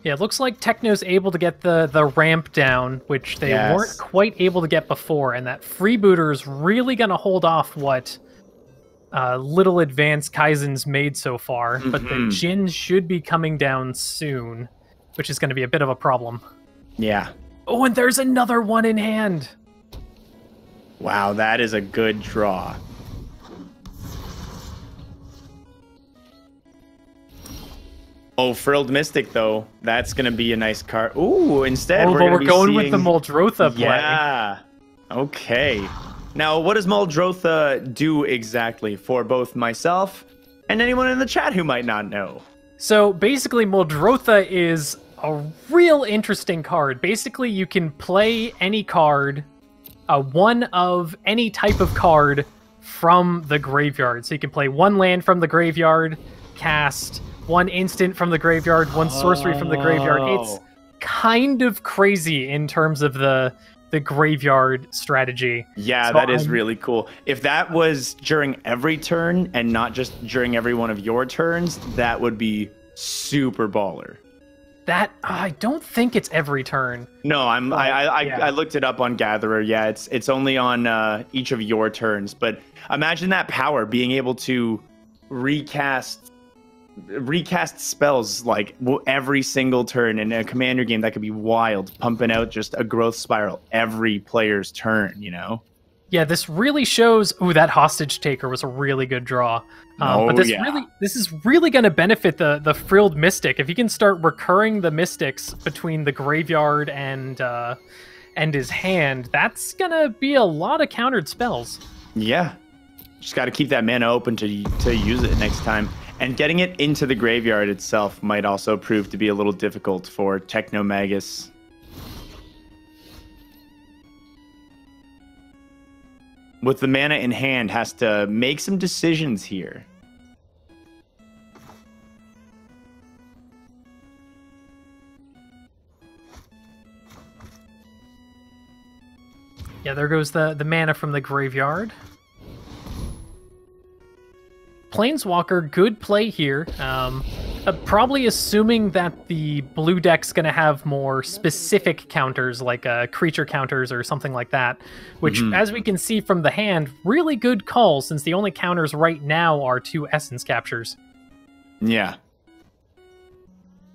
Yeah, it looks like Techno's able to get the ramp down, which they weren't quite able to get before, and that Freebooter is really going to hold off what little advance Kaizen's made so far, but the Djinn should be coming down soon, which is going to be a bit of a problem. Yeah. Oh, and there's another one in hand! Wow, that is a good draw. Oh, Frilled Mystic, though. That's going to be a nice card. Ooh, instead, we're going with the Muldrotha play. Yeah. Okay. Now, what does Muldrotha do exactly for both myself and anyone in the chat who might not know? So, basically, Muldrotha is a real interesting card. Basically, you can play any card, one of any type of card from the graveyard. So you can play 1 land from the graveyard, cast 1 instant from the graveyard, 1 sorcery from the graveyard. It's kind of crazy in terms of the graveyard strategy. Yeah, so that is really cool. If that was during every turn and not just during every one of your turns, that would be super baller. That I don't think it's every turn. No, I looked it up on Gatherer. Yeah, it's only on each of your turns. But imagine that power, being able to recast spells like every single turn in a commander game. That could be wild, pumping out just a growth spiral every player's turn, you know? Yeah, this really shows. Ooh, that hostage taker was a really good draw. But this is really going to benefit the Frilled Mystic if he can start recurring the mystics between the graveyard and his hand. That's gonna be a lot of countered spells. Yeah, just got to keep that mana open to use it next time. And getting it into the graveyard itself might also prove to be a little difficult for Technomagus. With the mana in hand, has to make some decisions here. Yeah, there goes the mana from the graveyard. Planeswalker, good play here. Probably assuming that the blue deck's going to have more specific counters, like creature counters or something like that, which, as we can see from the hand, really good call, since the only counters right now are 2 essence captures. Yeah.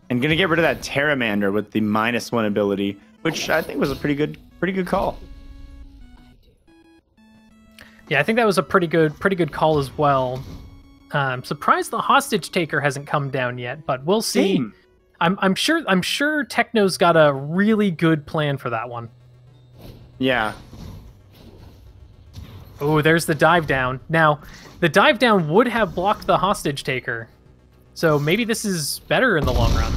And going to get rid of that Terramander with the -1 ability, which I think was a pretty good call. Yeah, I think that was a pretty good call as well. Surprised the hostage taker hasn't come down yet, but we'll see. Same. I'm sure Techno's got a really good plan for that one. Yeah. Oh, there's the dive down. Now, the dive down would have blocked the hostage taker, so maybe this is better in the long run.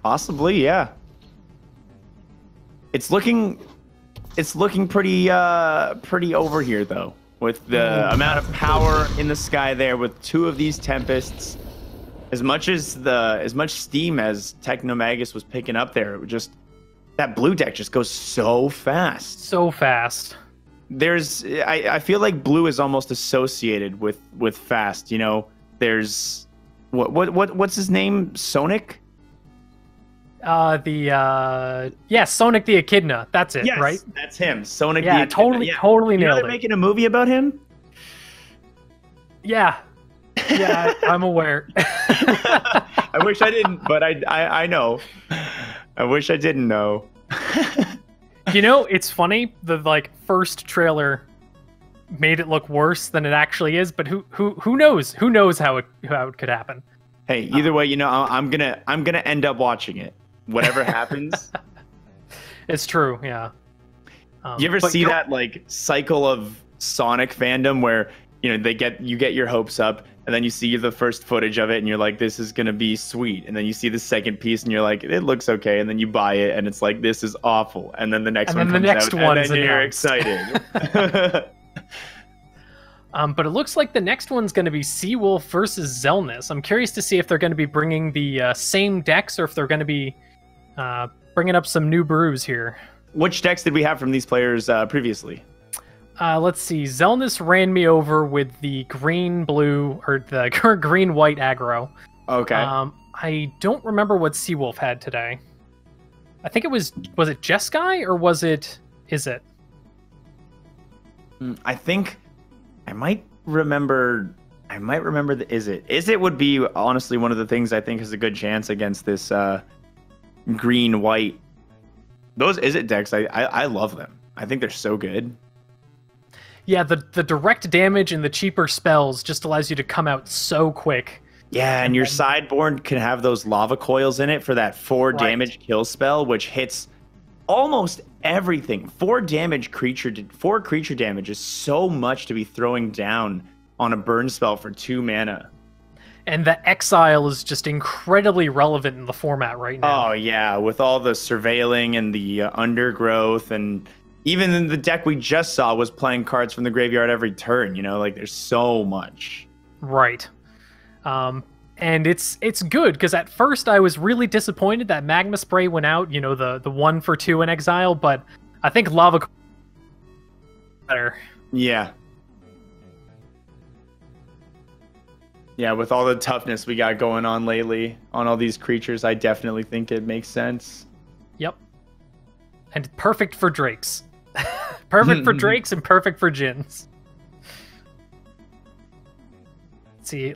Possibly, yeah. It's looking pretty over here though. With the amount of power in the sky there, with 2 of these Tempests, as much steam as Technomagus was picking up there, that blue deck just goes so fast. So fast. I feel like blue is almost associated with fast. You know, there's what's his name? Sonic. Sonic the Echidna. That's it, yes, right? That's him. Sonic yeah, the Echidna. Totally You know nailed they're it. making a movie about him? Yeah, I'm aware. I wish I didn't, but I know. I wish I didn't know. You know, it's funny. The first trailer made it look worse than it actually is, but who knows? Who knows how it could happen? Hey, either way, you know, I'm gonna end up watching it. Whatever happens. It's true, yeah. You ever see that cycle of Sonic fandom where, you know, you get your hopes up, and then you see the first footage of it and you're like, this is gonna be sweet, and then you see the second piece and you're like, it looks okay, and then you buy it and it's like, this is awful, and then the next one comes out and then you're excited. But it looks like the next one's going to be Seawolf versus Zelnus. I'm curious to see if they're going to be bringing the same decks, or if they're going to be bringing up some new brews here. Which decks did we have from these players previously? Let's see. Zelnus ran me over with the green-blue, or the green-white aggro. Okay. I don't remember what Seawolf had today. I think it was it Jeskai, or is it? I think I might remember the Is It would be honestly one of the things I think has a good chance against this green white. Those Is It decks, I love them. I think they're so good. Yeah, the direct damage and the cheaper spells just allows you to come out so quick. Yeah, and your sideboard can have those lava coils in it for that 4 damage kill spell, which hits almost everything. 4 creature damage is so much to be throwing down on a burn spell for 2 mana. And the exile is just incredibly relevant in the format right now. Oh yeah, with all the surveilling and the undergrowth, and even in the deck we just saw was playing cards from the graveyard every turn. You know, like there's so much. Right. And it's good, because at first I was really disappointed that Magma Spray went out, you know, the 1 for 2 in exile, but I think Lava better. Yeah. Yeah, with all the toughness we got going on lately on all these creatures, I definitely think it makes sense. Yep. And perfect for Drakes. Perfect for Drakes and perfect for Djinns.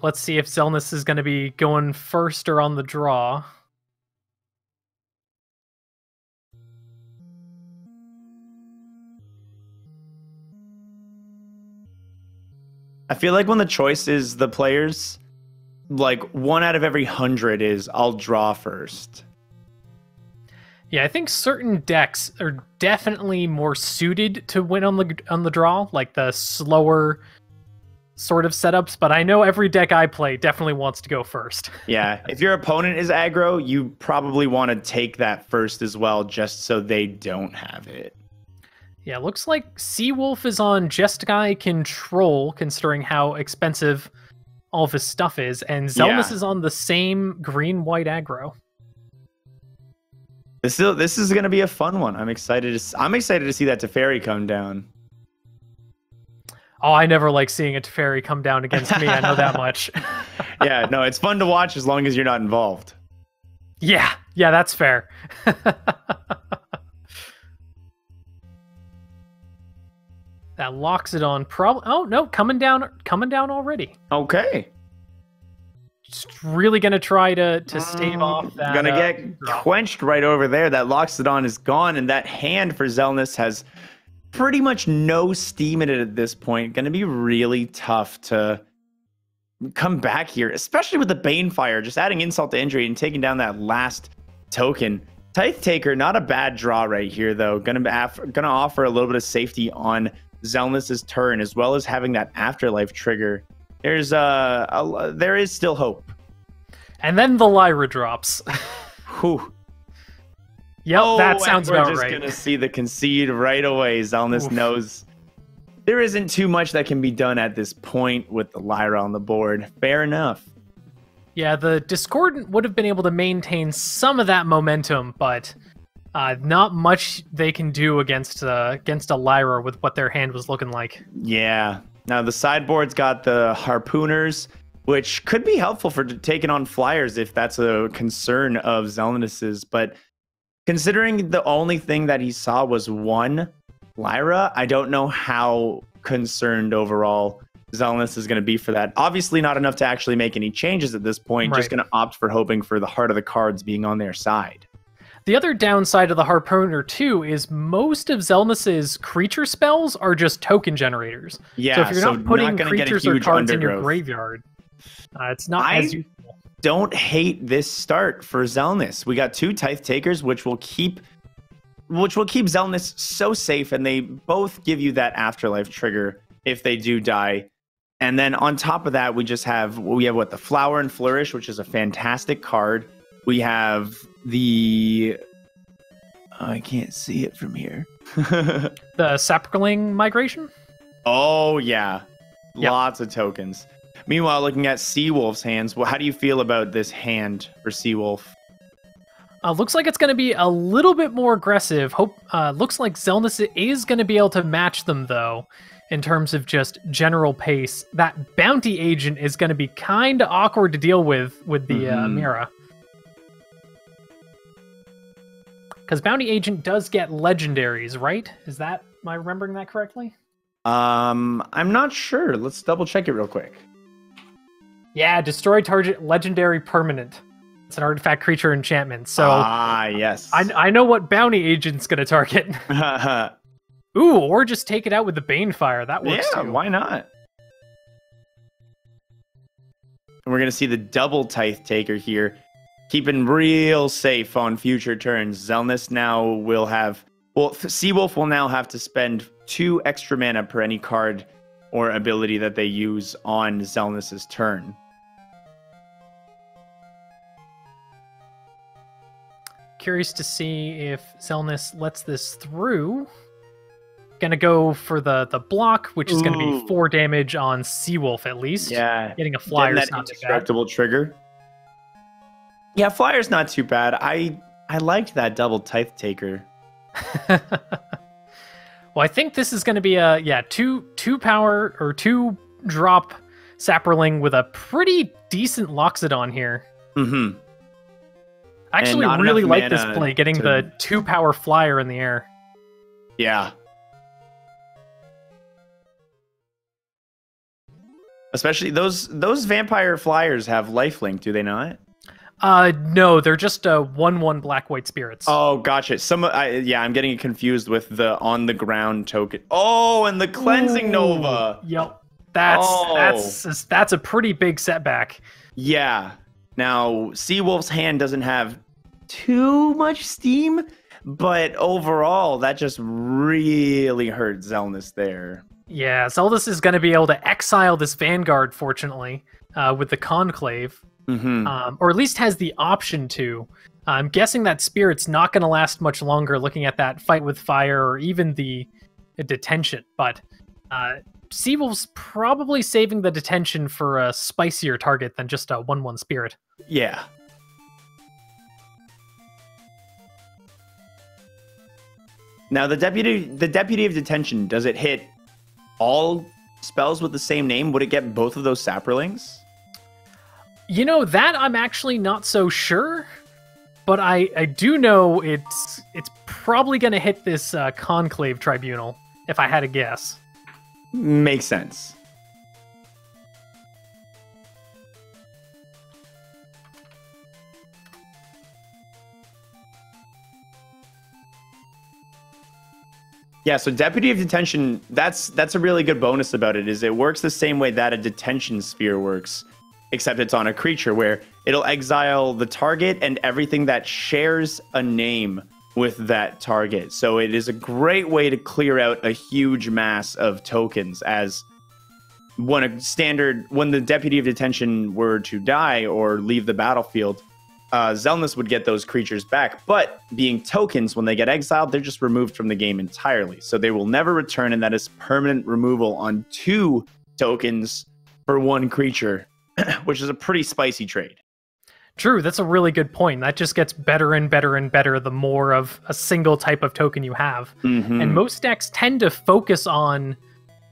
Let's see if Zelnus is going to be going first or on the draw. I feel like when the choice is the players, like 1 out of every 100 is I'll draw first. Yeah, I think certain decks are definitely more suited to win on the draw, like the slower sort of setups, but I know every deck I play definitely wants to go first. Yeah, if your opponent is aggro, you probably want to take that first as well, just so they don't have it. Yeah, looks like Seawolf is on Jeskai Control, considering how expensive all of his stuff is, and Zelmus is on the same green-white aggro. This is going to be a fun one. I'm excited to see that Teferi come down. Oh, I never like seeing a Teferi come down against me. I know that much. Yeah, no, it's fun to watch as long as you're not involved. Yeah, that's fair. That locks it on. Oh no, coming down already. Okay. Just really gonna try to stave off that. Gonna get quenched right over there. That locks it on is gone, and that hand for Zelnis has pretty much no steam in it at this point. Gonna be really tough to come back here, especially with the Banefire, just adding insult to injury and taking down that last token. Tithe Taker, not a bad draw right here, though. Gonna offer a little bit of safety on Zelnis's turn, as well as having that Afterlife trigger. There is still hope. And then the Lyra drops. Whew. Yep, that sounds about right. We're just going to see the concede right away. Zelnis knows there isn't too much that can be done at this point with the Lyra on the board. Fair enough. Yeah, the Discordant would have been able to maintain some of that momentum, but not much they can do against a Lyra with what their hand was looking like. Yeah. Now the sideboard's got the Harpooners, which could be helpful for taking on flyers if that's a concern of Zelnis's, but considering the only thing that he saw was one Lyra, I don't know how concerned overall Zelnis is going to be for that. Obviously not enough to actually make any changes at this point, right. Just going to opt for hoping for the heart of the cards being on their side. The other downside of the Harpooner, too, is most of Zelnis's creature spells are just token generators. Yeah, so if you're not putting creatures or cards in your graveyard, it's not as useful. Don't hate this start for Zelnis. We got 2 Tithe Takers, which will keep Zelnis so safe, and they both give you that Afterlife trigger if they do die. And then on top of that, we have the Flower and Flourish, which is a fantastic card. We have I can't see it from here. The Saproling Migration? Oh, yeah. Yep. Lots of tokens. Meanwhile, looking at Seawolf's hands, how do you feel about this hand for Seawolf? Looks like it's going to be a little bit more aggressive. Looks like Zelnis is going to be able to match them, though, in terms of just general pace. That Bounty Agent is going to be kind of awkward to deal with the Mira. Because Bounty Agent does get legendaries, right? Am I remembering that correctly? I'm not sure. Let's double check it real quick. Yeah, destroy target legendary permanent. It's an artifact creature enchantment. So yes. I know what Bounty Agent's gonna target. Ooh, or just take it out with the Banefire. That works too. Why not? And we're gonna see the double Tithe Taker here. Keeping real safe on future turns. Zelnis now will have... Well, Seawolf will now have to spend 2 extra mana per any card or ability that they use on Zelnis's turn. Curious to see if Zelnis lets this through. Gonna go for the block, which is gonna be 4 damage on Seawolf at least. Yeah. Getting a flyer is that not too bad. indestructible trigger. Yeah, flyer's not too bad. I liked that double Tithe Taker. Well, I think this is going to be a 2 power or 2 drop Saproling with a pretty decent Loxodon here. Mm-hmm. I actually really like this play, getting the 2 power flyer in the air. Yeah. Especially those vampire flyers have lifelink, do they not? No, they're just 1/1 black-white spirits. Oh, gotcha. I'm getting it confused with the on the ground token. Oh, and the cleansing Nova. Yep. That's a pretty big setback. Yeah. Now, Seawolf's hand doesn't have too much steam, but overall, that just really hurt Zelnus there. Yeah, Zeldus is going to be able to exile this Vanguard, fortunately, with the Conclave, or at least has the option to. I'm guessing that Spirit's not going to last much longer looking at that fight with fire or even the detention, but Seawolf's probably saving the detention for a spicier target than just a 1/1 Spirit. Yeah. Now, the Deputy of Detention, does it hit all spells with the same name? Would it get both of those Saprolings? You know, that I'm actually not so sure, but I do know it's probably going to hit this Conclave Tribunal, if I had to guess. Makes sense. Yeah, so Deputy of Detention, that's a really good bonus about it, is it works the same way that a Detention Sphere works, except it's on a creature where it'll exile the target and everything that shares a name with that target. So it is a great way to clear out a huge mass of tokens, as when the Deputy of Detention were to die or leave the battlefield, Zelnus would get those creatures back, but being tokens, when they get exiled, they're just removed from the game entirely. So they will never return, and that is permanent removal on 2 tokens for 1 creature, which is a pretty spicy trade. True, that's a really good point. That just gets better and better and better the more of a single type of token you have. And most decks tend to focus on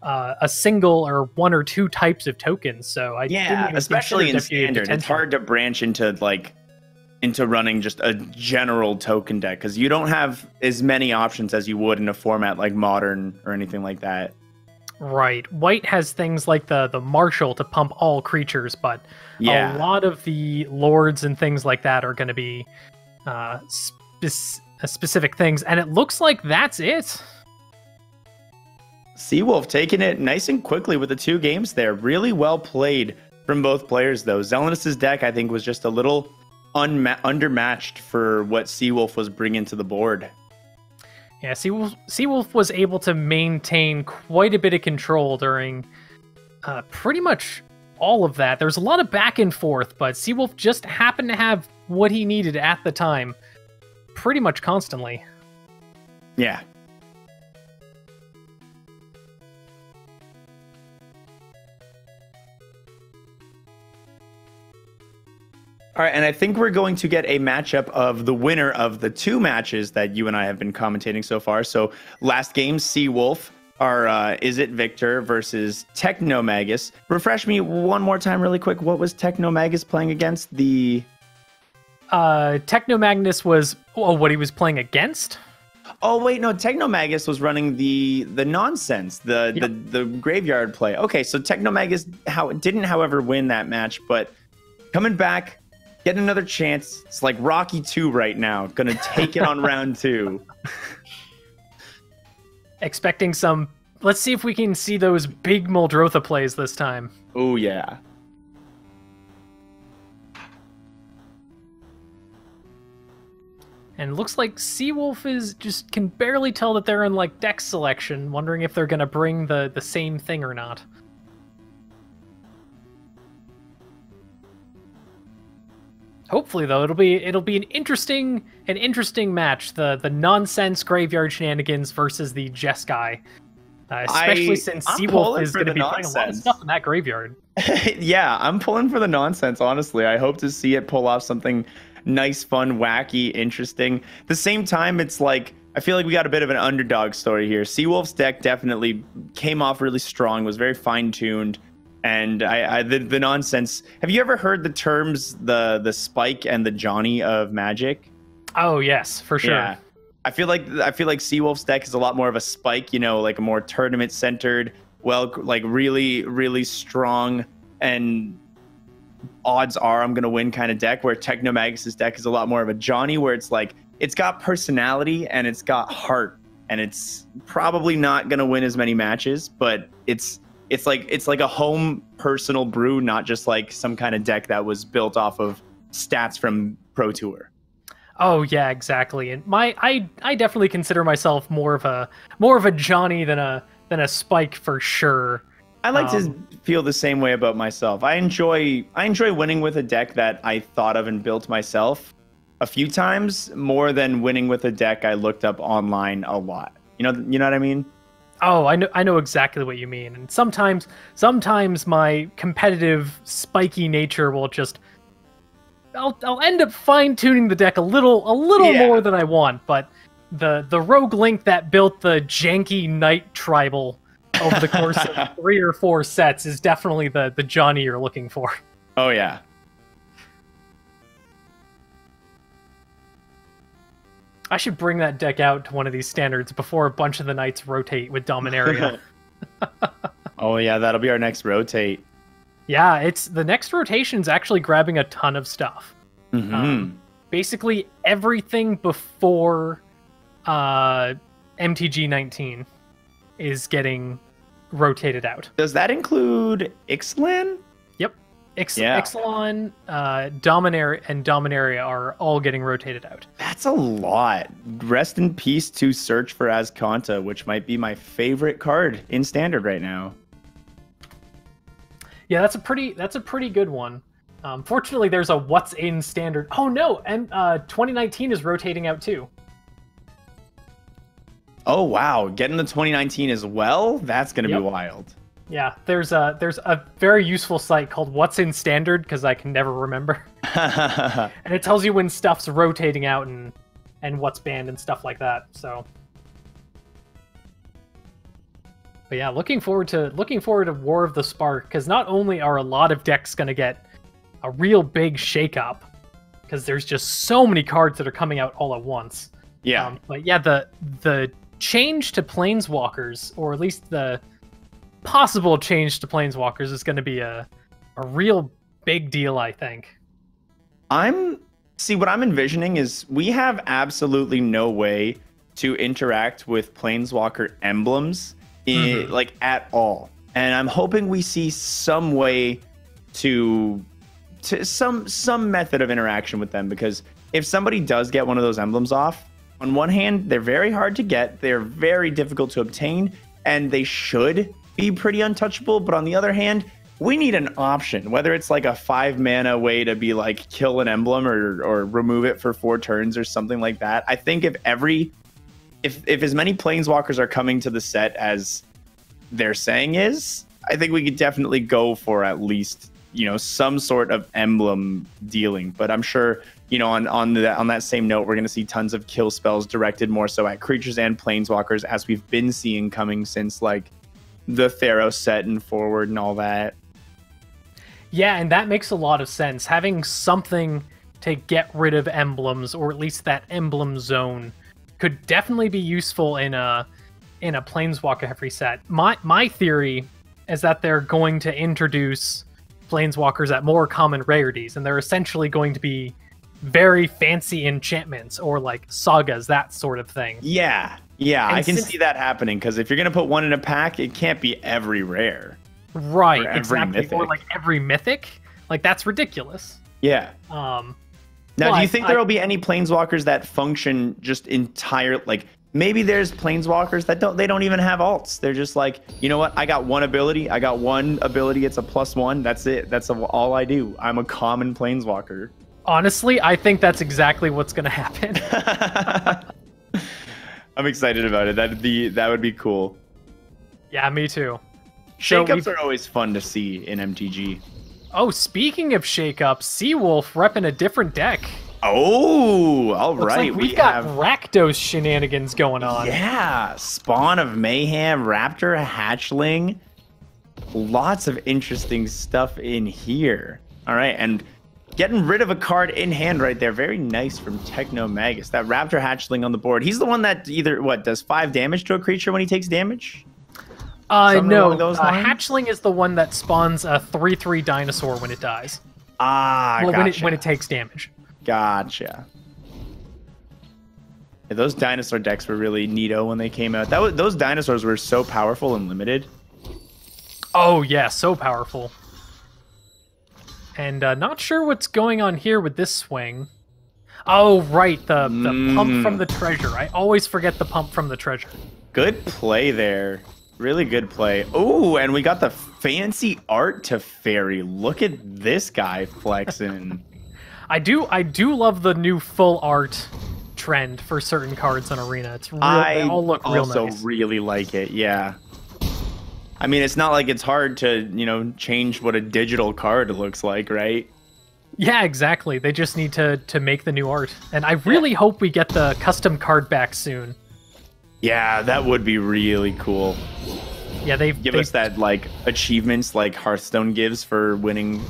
a single or 1 or 2 types of tokens. So especially in Standard, it's hard to branch into running just a general token deck, because you don't have as many options as you would in a format like Modern or anything like that. Right. White has things like the Marshal to pump all creatures, but a lot of the Lords and things like that are going to be specific things, and it looks like that's it. Seawolf taking it nice and quickly with the 2 games there. Really well played from both players, though. Zelnus' deck, I think, was just a little undermatched for what Seawolf was bringing to the board. Yeah, Seawolf was able to maintain quite a bit of control during pretty much all of that. There was a lot of back and forth, but Seawolf just happened to have what he needed at the time pretty much constantly. Yeah. All right, and I think we're going to get a matchup of the winner of the 2 matches that you and I have been commentating so far. So last game, Seawolf, our Izzet Victor versus Technomagus. Refresh me one more time really quick. What was Technomagus playing against? The Technomagus was what he was playing against? Oh wait, no, Technomagus was running the nonsense, the graveyard play. Okay, so Technomagus didn't, however, win that match, but coming back, getting another chance. It's like Rocky 2 right now. Gonna take it on round 2. Expecting some... Let's see if we can see those big Muldrotha plays this time. Oh, yeah. And it looks like Seawolf can barely tell that they're in like deck selection, wondering if they're gonna bring the same thing or not. Hopefully, though, it'll be an interesting match. The nonsense graveyard shenanigans versus the Jeskai, especially since Seawolf is going to be playing a lot of stuff in that graveyard. Yeah, I'm pulling for the nonsense. Honestly, I hope to see it pull off something nice, fun, wacky, interesting. At the same time, it's like I feel like we got a bit of an underdog story here. Seawolf's deck definitely came off really strong, was very fine-tuned. And the nonsense. Have you ever heard the terms the Spike and the Johnny of Magic? Oh yes, for sure. Yeah. I feel like Seawolf's deck is a lot more of a Spike, like a more tournament centered, like really, really strong, and odds are I'm gonna win kind of deck. Where Technomagus' deck is a lot more of a Johnny, where it's like it's got personality and it's got heart, and it's probably not gonna win as many matches, but it's it's like a home personal brew, not just like some kind of deck that was built off of stats from Pro Tour. Oh yeah, exactly. And I definitely consider myself more of a Johnny than a Spike for sure. I like to feel the same way about myself. I enjoy winning with a deck that I thought of and built myself a few times more than winning with a deck I looked up online a lot. You know what I mean? Oh, I know exactly what you mean. And sometimes my competitive spiky nature will just I'll end up fine-tuning the deck a little more than I want, but the Rogue Link that built the janky Knight tribal over the course of 3 or 4 sets is definitely the Johnny you're looking for. Oh yeah. I should bring that deck out to one of these standards before a bunch of the Knights rotate with Dominaria. Oh yeah, that'll be our next rotate. Yeah, it's the next rotation's actually grabbing a ton of stuff. Mm-hmm. Basically everything before MTG 19 is getting rotated out. Does that include Ixalan? Yep. Ixalan, Dominaria, and Dominaria are all getting rotated out. That's a lot. Rest in peace to Search for Azcanta, which might be my favorite card in Standard right now. Yeah, that's a pretty good one. Fortunately, there's a what's in Standard. Oh no, and 2019 is rotating out too. Oh wow, getting the 2019 as well? That's gonna be wild. Yeah, there's a very useful site called What's in Standard, because I can never remember. And it tells you when stuff's rotating out and what's banned and stuff like that. So, but yeah, looking forward to War of the Spark, because not only are a lot of decks going to get a real big shakeup, because there's just so many cards that are coming out all at once. Yeah. But yeah, the change to Planeswalkers, or at least the possible change to Planeswalkers, is going to be a real big deal, I think. What I'm envisioning is we have absolutely no way to interact with Planeswalker emblems like at all. And I'm hoping we see some way to some method of interaction with them, because if somebody does get one of those emblems off, on one hand, they're very hard to get, they're very difficult to obtain, and they should be pretty untouchable. But on the other hand, we need an option, whether it's like a 5 mana way to be like kill an emblem or remove it for 4 turns or something like that. I think if as many Planeswalkers are coming to the set as they're saying is, I think we could definitely go for at least, some sort of emblem dealing. But I'm sure, on that same note, we're going to see tons of kill spells directed more so at creatures and Planeswalkers, as we've been seeing coming since like the Theros set and forward and all that. Yeah, and that makes a lot of sense. Having something to get rid of emblems, or at least that emblem zone, could definitely be useful in a Planeswalker every set. My theory is that they're going to introduce Planeswalkers at more common rarities, and they're essentially going to be very fancy enchantments or like sagas, that sort of thing. Yeah, I can see that happening, because if you're going to put one in a pack, it can't be every rare. Right, or every exactly. mythic. Or like every mythic. Like, that's ridiculous. Yeah. Now, do you think there will be any Planeswalkers that function just entire, like, maybe there's Planeswalkers that don't even have alts. They're just like, you know what? I got one ability. It's a +1. That's it. That's all I do. I'm a common Planeswalker. Honestly, I think that's exactly what's going to happen. I'm excited about it. That would be cool. Yeah, me too. Shakeups are always fun to see in MTG. Oh, speaking of shakeups, Seawolf repping a different deck. Oh, all Looks right. Like we've got Rakdos shenanigans going on. Yeah, Spawn of Mayhem, Raptor, Hatchling. Lots of interesting stuff in here. All right, and getting rid of a card in hand right there. Very nice from Technomagus. That Raptor Hatchling on the board. He's the one that does 5 damage to a creature when he takes damage? No, Hatchling is the one that spawns a 3/3 dinosaur when it dies. Gotcha. When it takes damage. Gotcha. Yeah, those dinosaur decks were really neato when they came out. Those dinosaurs were so powerful and limited. Oh yeah, so powerful. And not sure what's going on here with this swing. Oh right, the pump from the treasure. I always forget the pump from the treasure. Good play there. Really good play. Oh, and we got the fancy art Teferi. Look at this guy flexing. I do love the new full art trend for certain cards on Arena. It's real, they all look real nice. I also really like it. Yeah. I mean, it's not like it's hard to, change what a digital card looks like, right? Yeah, exactly. They just need to make the new art. And I really hope we get the custom card back soon. Yeah, that would be really cool. Yeah, they've us that like achievements like Hearthstone gives for winning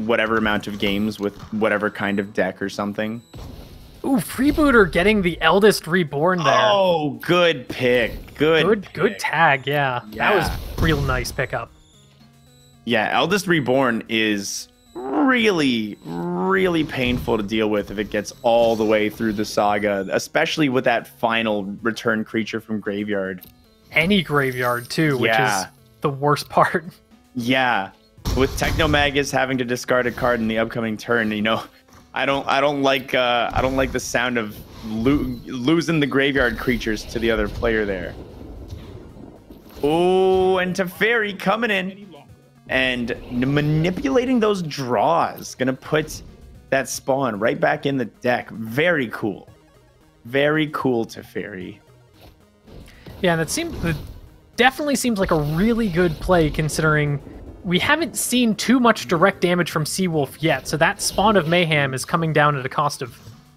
whatever amount of games with whatever kind of deck or something. Ooh, Freebooter getting the Eldest Reborn there. Oh, good pick. Good tag, yeah. That was real nice pickup. Yeah, Eldest Reborn is really, really painful to deal with if it gets all the way through the saga, especially with that final return creature from graveyard. Any graveyard too, which is the worst part. Yeah, with Technomagus having to discard a card in the upcoming turn, I don't like the sound of losing the graveyard creatures to the other player there. Oh, and Teferi coming in and manipulating those draws, gonna put that spawn right back in the deck. Very cool, Teferi. Yeah, and it definitely seems like a really good play considering we haven't seen too much direct damage from Seawolf yet, so that Spawn of Mayhem is coming down at a cost of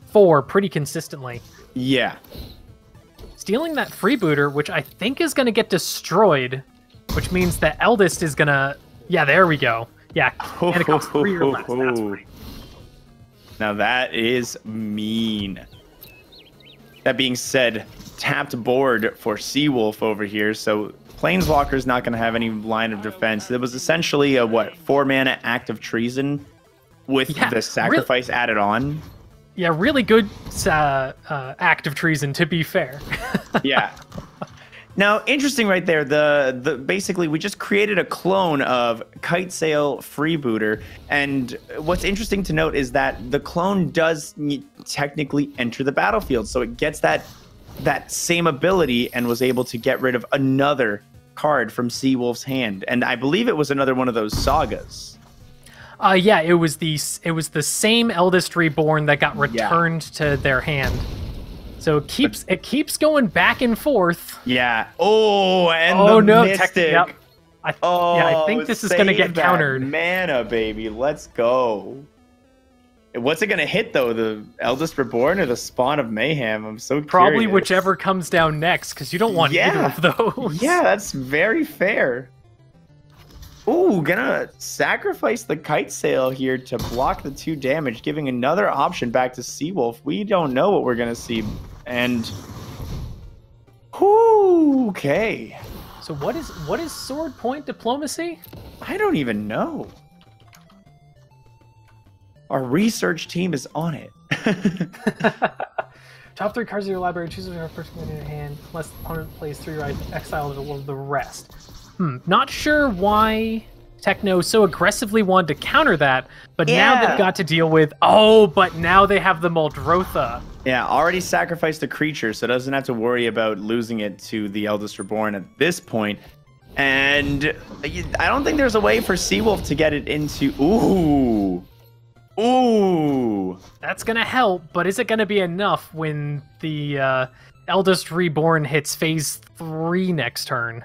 4 pretty consistently. Yeah. Stealing that Freebooter, which I think is going to get destroyed, which means the Eldest is going to... Yeah, there we go. Yeah, and it costs 3 or less. That's free. Now that is mean. That being said, tapped board for Seawolf over here, so Planeswalker's not going to have any line of defense. It was essentially a 4-mana Act of Treason with the sacrifice added on. Yeah, really good Act of Treason, to be fair. Yeah. Now, interesting right there. The basically we just created a clone of Kitesail Freebooter, and what's interesting to note is that the clone does technically enter the battlefield, so it gets that same ability and was able to get rid of another card from Seawolf's hand, and I believe it was another one of those sagas. Yeah, it was the same Eldest Reborn that got returned to their hand. So it keeps going back and forth. Yeah. Oh, and Mystic. Yep. I think this is going to get countered. Mana, baby, let's go. What's it going to hit though? The Eldest Reborn or the Spawn of Mayhem? I'm so curious. Probably whichever comes down next, because you don't want either of those. Yeah, that's very fair. Ooh, gonna sacrifice the Kitesail here to block the 2 damage, giving another option back to Seawolf. We don't know what we're gonna see, and okay. So what is Sword Point Diplomacy? I don't even know. Our research team is on it. Top 3 cards of your library. Choose your first one in your hand. Unless the opponent plays 3 right, exile the rest. Not sure why Techno so aggressively wanted to counter that, but now they've got to deal with... Oh, but now they have the Muldrotha. Yeah, already sacrificed a creature, so doesn't have to worry about losing it to the Eldest Reborn at this point. And I don't think there's a way for Seawolf to get it into... Ooh! That's going to help, but is it going to be enough when the Eldest Reborn hits phase 3 next turn?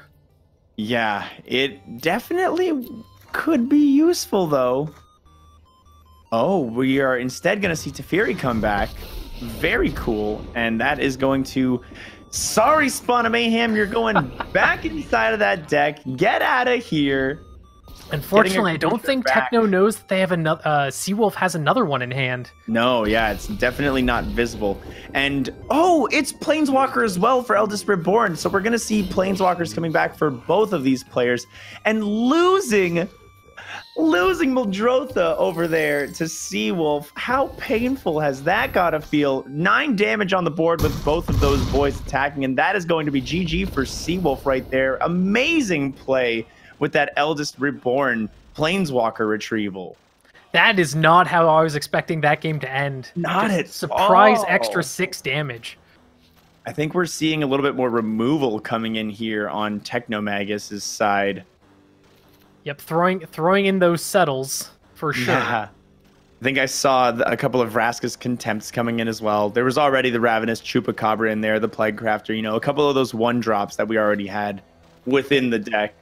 Yeah, it definitely could be useful, though. Oh, we are instead going to see Teferi come back. Very cool. And that is going to... Sorry, Spawn of Mayhem, you're going back inside of that deck. Get out of here. Unfortunately, I don't think Techno knows that they have another. Seawolf has another one in hand. No, yeah, it's definitely not visible. And it's Planeswalker as well for Eldest Reborn. So we're gonna see Planeswalkers coming back for both of these players and losing Muldrotha over there to Seawolf. How painful has that gotta feel? 9 damage on the board with both of those boys attacking, and that is going to be GG for Seawolf right there. Amazing play with that Eldest Reborn Planeswalker retrieval. That is not how I was expecting that game to end. Not Just at surprise all. extra 6 damage. I think we're seeing a little bit more removal coming in here on Technomagus' side. Yep, throwing in those settles for sure. Yeah. I think I saw a couple of Vraska's Contempts coming in as well. There was already the Ravenous Chupacabra in there, the Plague Crafter, you know, a couple of those 1-drops that we already had within the deck.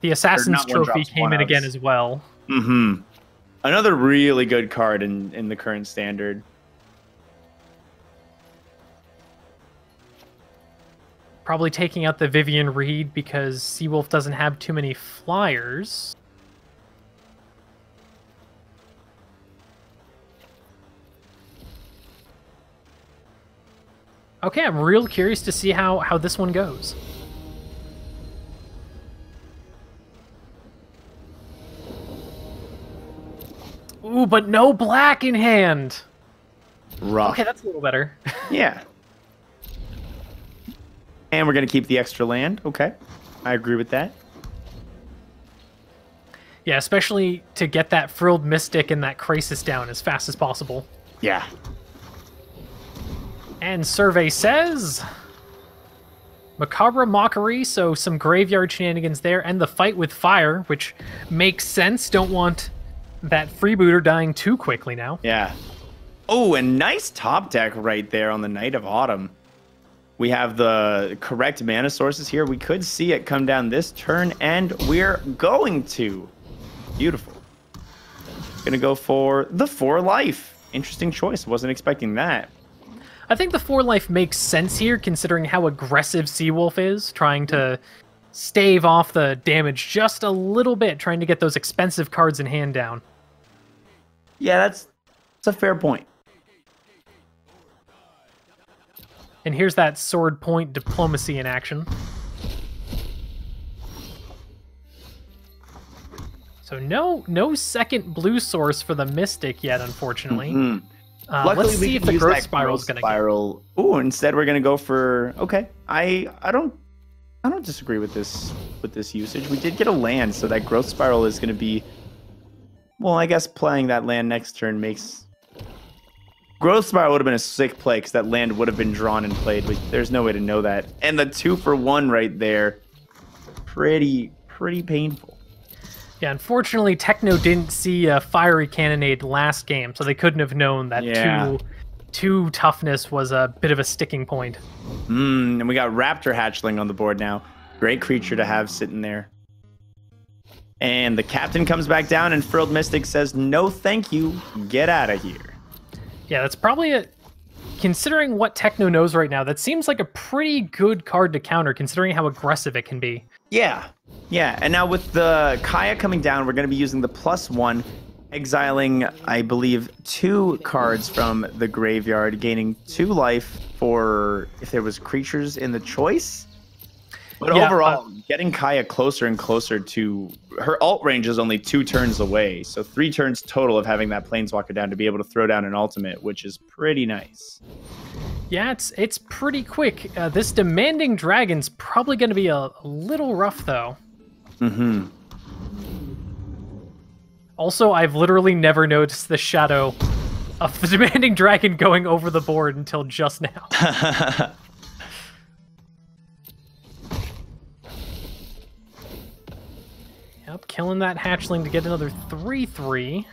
The Assassin's not Trophy one-drops, came in again as well. Mm-hmm. Another really good card in the current standard. Probably taking out the Vivian Reed because Seawolf doesn't have too many flyers. Okay, I'm real curious to see how this one goes. Ooh, but no black in hand. Rough. Okay, that's a little better. Yeah. And we're going to keep the extra land. Okay. I agree with that. Yeah, especially to get that Frilled Mystic and that Krasis down as fast as possible. Yeah. And survey says Macabre Mockery, so some graveyard shenanigans there, and the Fight with Fire, which makes sense. Don't want that freebooter dying too quickly now. Yeah. Oh, and nice top deck right there on the Night of Autumn. We have the correct mana sources here. We could see it come down this turn, and we're going to. Beautiful. Gonna go for the 4 life. Interesting choice. Wasn't expecting that. I think the 4 life makes sense here, considering how aggressive Seawolf is, trying to stave off the damage just a little bit, trying to get those expensive cards in hand down. Yeah, that's a fair point. And here's that Sword Point Diplomacy in action. So no second blue source for the Mystic yet, unfortunately. Mm-hmm. Let's see if the Growth Spiral is going to go. Ooh, instead we're going to go for... Okay, I don't disagree with this usage. We did get a land, so that Growth Spiral is going to be... Well, I guess playing that land next turn makes... Growth Spiral would have been a sick play because that land would have been drawn and played, but there's no way to know that. And the 2-for-1 right there, pretty painful. Yeah, unfortunately, Techno didn't see a Fiery Cannonade last game, so they couldn't have known that two toughness was a bit of a sticking point. And we got Raptor Hatchling on the board now. Great creature to have sitting there. And the captain comes back down, and Frilled Mystic says, no thank you, get out of here. Yeah, that's probably considering what Techno knows right now, that seems like a pretty good card to counter, considering how aggressive it can be. Yeah, and now with the Kaya coming down, we're going to be using the +1, exiling, I believe, 2 cards from the graveyard, gaining 2 life for if there was creatures in the choice. But yeah, overall, getting Kaya closer and closer to... Her ult range is only 2 turns away, so 3 turns total of having that Planeswalker down to be able to throw down an ultimate, which is pretty nice. Yeah, it's pretty quick. This Demanding Dragon's probably going to be a little rough, though. Mm-hmm. Also, I've literally never noticed the shadow of the Demanding Dragon going over the board until just now. Yep, killing that hatchling to get another 3/3.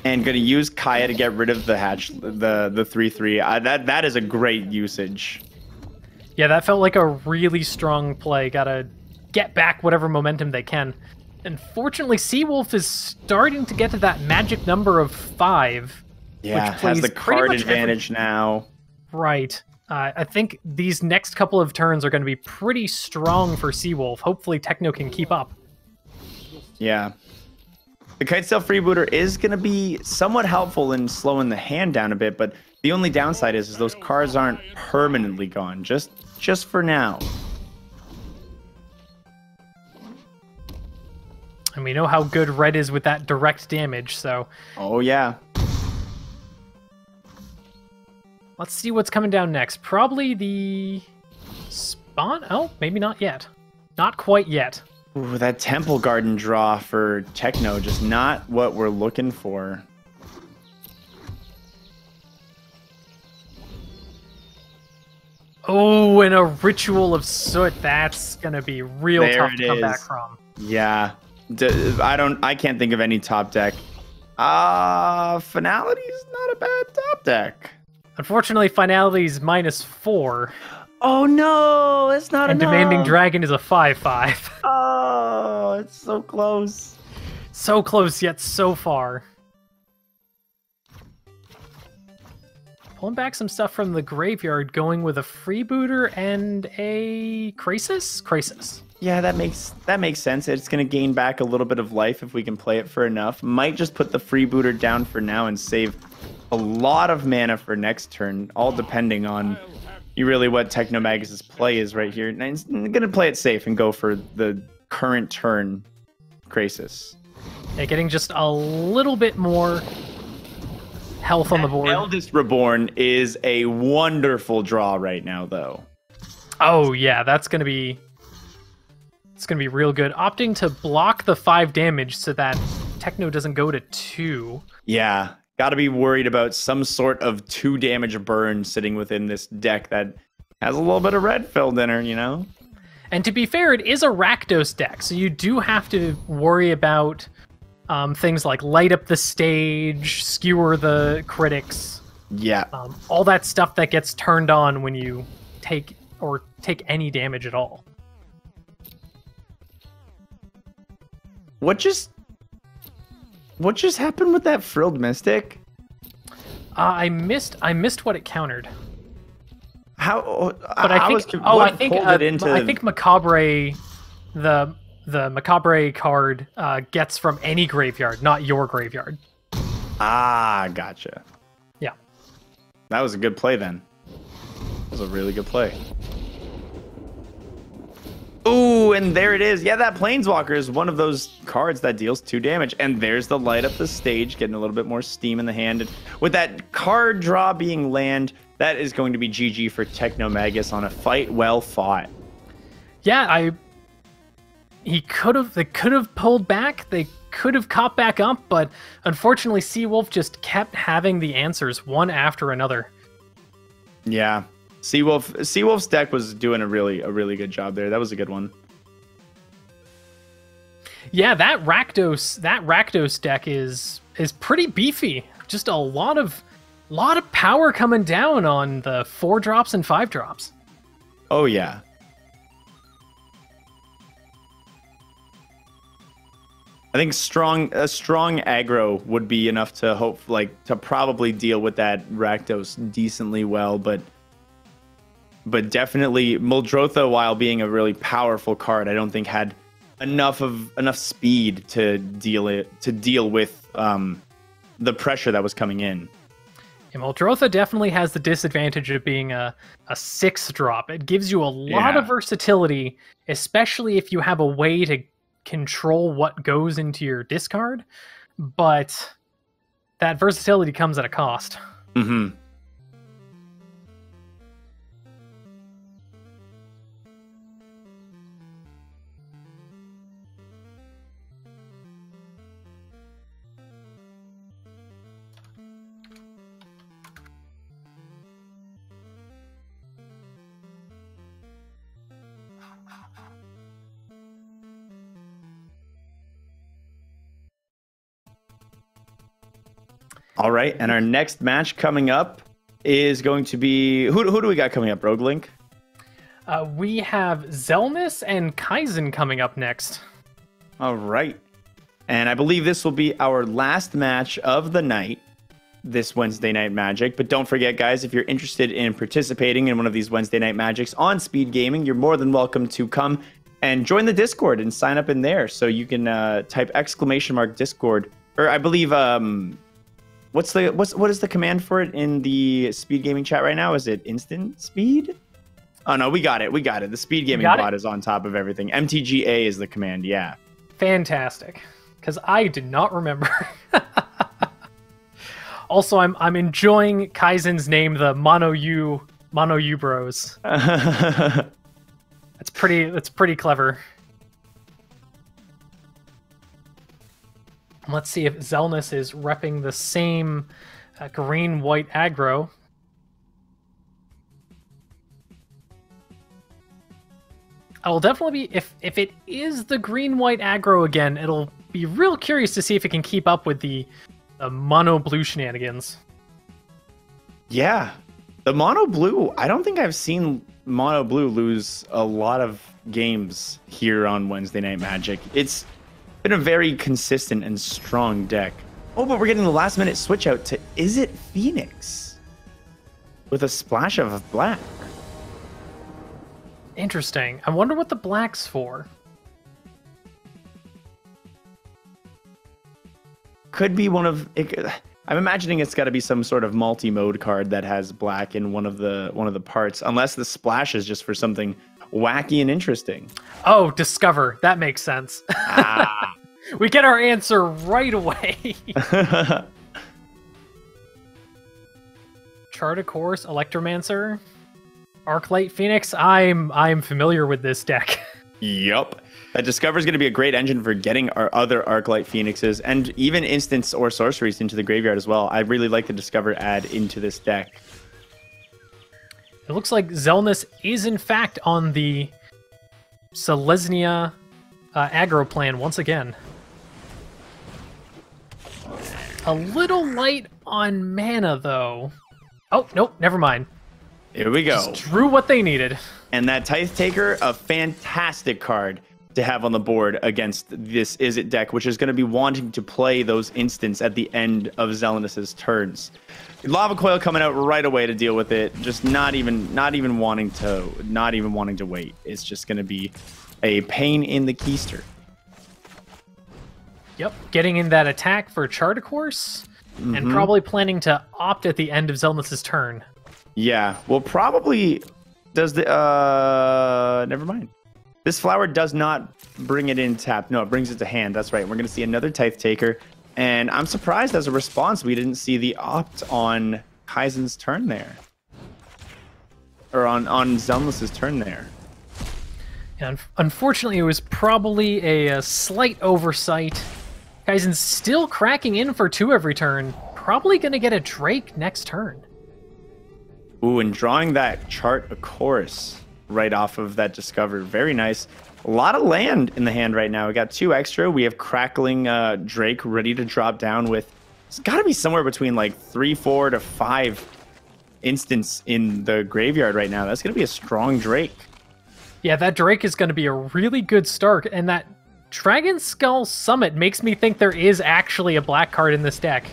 And going to use Kaya to get rid of the 3/3. That is a great usage. Yeah, that felt like a really strong play. Gotta get back whatever momentum they can. Unfortunately, Seawolf is starting to get to that magic number of 5. Yeah, which has the plays pretty card much advantage now. Right. I think these next couple of turns are going to be pretty strong for Seawolf. Hopefully Techno can keep up. Yeah. The Kitesteel Freebooter is going to be somewhat helpful in slowing the hand down a bit, but the only downside is those cards aren't permanently gone, just for now. And we know how good red is with that direct damage, so... Oh, yeah. Let's see what's coming down next. Probably the... Spawn? Oh, maybe not yet. Not quite yet. Ooh, that Temple Garden draw for Techno, just not what we're looking for. Oh, and a Ritual of Soot. That's gonna be real There tough it to come is. back from. Yeah. I can't think of any top deck. Finality is not a bad top deck. Unfortunately, Finality's -4, Oh no, it's not and enough. Demanding Dragon is a 5/5. Oh, it's so close. So close yet so far. Pulling back some stuff from the graveyard, going with a Freebooter and a Krasis? Krasis. Yeah, that makes sense. It's gonna gain back a little bit of life if we can play it for enough. Might just put the Freebooter down for now and save a lot of mana for next turn, all depending on really what Technomagus' play is right here. And he's gonna play it safe and go for the current turn Krasis. Yeah, getting just a little bit more health on the board. Eldest Reborn is a wonderful draw right now, though. Oh yeah, it's gonna be real good. Opting to block the 5 damage so that Techno doesn't go to 2. Yeah, gotta be worried about some sort of 2 damage burn sitting within this deck that has a little bit of red filled in her, you know? And to be fair, it is a Rakdos deck, so you do have to worry about things like light up the stage, skewer the critics, Yeah. all that stuff that gets turned on when you take any damage at all. What just happened with that Frilled Mystic? I missed what it countered. How? But I think pulled it into? I think Macabre, the Macabre card gets from any graveyard, not your graveyard. Ah, gotcha. Yeah. That was a good play then. That was a really good play. Ooh, and there it is. Yeah, that Planeswalker is one of those cards that deals 2 damage. And there's the light up the stage, getting a little bit more steam in the hand. And with that card draw being land, that is going to be GG for Technomagus on a fight well fought. Yeah, they could have pulled back. They could have caught back up, but unfortunately, Seawolf just kept having the answers one after another. Yeah. Seawolf's deck was doing a really good job there. That was a good one. Yeah, that Rakdos deck is pretty beefy. Just a lot of power coming down on the 4 drops and 5 drops. Oh yeah. I think a strong aggro would be enough to to probably deal with that Rakdos decently well, but definitely Muldrotha, while being a really powerful card, I don't think had enough speed to deal with the pressure that was coming in. Yeah, Muldrotha definitely has the disadvantage of being a 6 drop. It gives you a lot of versatility, especially if you have a way to control what goes into your discard, but that versatility comes at a cost. Mm-hmm. All right, and our next match coming up is going to be who do we got coming up, Rogue Link? We have Zelnis and Kaizen coming up next. All right, and I believe this will be our last match of the night, this Wednesday Night Magic. But don't forget, guys, if you're interested in participating in one of these Wednesday Night Magics on Speed Gaming, you're more than welcome to come and join the Discord and sign up in there. So you can type !Discord, or I believe what is the command for it in the Speed Gaming chat right now? Is it instant speed? Oh no, we got it. The Speed Gaming bot is on top of everything. MTGA is the command. Yeah. Fantastic, because I did not remember. Also, I'm enjoying Kaizen's name, the Mono U Bros. That's pretty clever. Let's see if Xelnas is repping the same green-white aggro. I will definitely be, if it is the green-white aggro again, it'll be real curious to see if it can keep up with the mono-blue shenanigans. Yeah. The mono blue, I don't think I've seen mono blue lose a lot of games here on Wednesday Night Magic. It's been a very consistent and strong deck. Oh, but we're getting the last minute switch out to Izzet Phoenix with a splash of black. Interesting. I wonder what the black's for. Could be one of I'm imagining it's got to be some sort of multi-mode card that has black in one of the parts, unless the splash is just for something wacky and interesting. Oh, Discover. That makes sense. Ah. We get our answer right away. Chart a Course, Electromancer, Arclight Phoenix. I'm familiar with this deck. Yup. That Discover is going to be a great engine for getting our other Arclight Phoenixes and even instants or sorceries into the graveyard as well. I really like the Discover add into this deck. It looks like Xelnas is in fact on the Selesnya aggro plan once again. A little light on mana though. Oh, nope, never mind. Here we go. Just drew what they needed. And that Tithe Taker, a fantastic card to have on the board against this Izzet deck, which is going to be wanting to play those instants at the end of Xelnas' turns. Lava Coil coming out right away to deal with it, just not even wanting to wait. It's just going to be a pain in the keister. Yep, getting in that attack for Chart a Course, and probably planning to opt at the end of Xelnas' turn. Yeah, well, probably does the never mind. This flower does not bring it in tap. No, it brings it to hand. That's right. We're going to see another Tithe Taker. And I'm surprised as a response we didn't see the opt on Kaizen's turn there. Or on Xelnas' turn there. And unfortunately, it was probably a slight oversight. Kaizen's still cracking in for 2 every turn. Probably going to get a Drake next turn. Ooh, and drawing that Chart a Course right off of that Discover. Very nice. A lot of land in the hand right now. We got 2 extra. We have Crackling Drake ready to drop down with... It's got to be somewhere between like 3, 4 to 5 instants in the graveyard right now. That's going to be a strong Drake. Yeah, that Drake is going to be a really good start. And that Dragon Skull Summit makes me think there is actually a black card in this deck.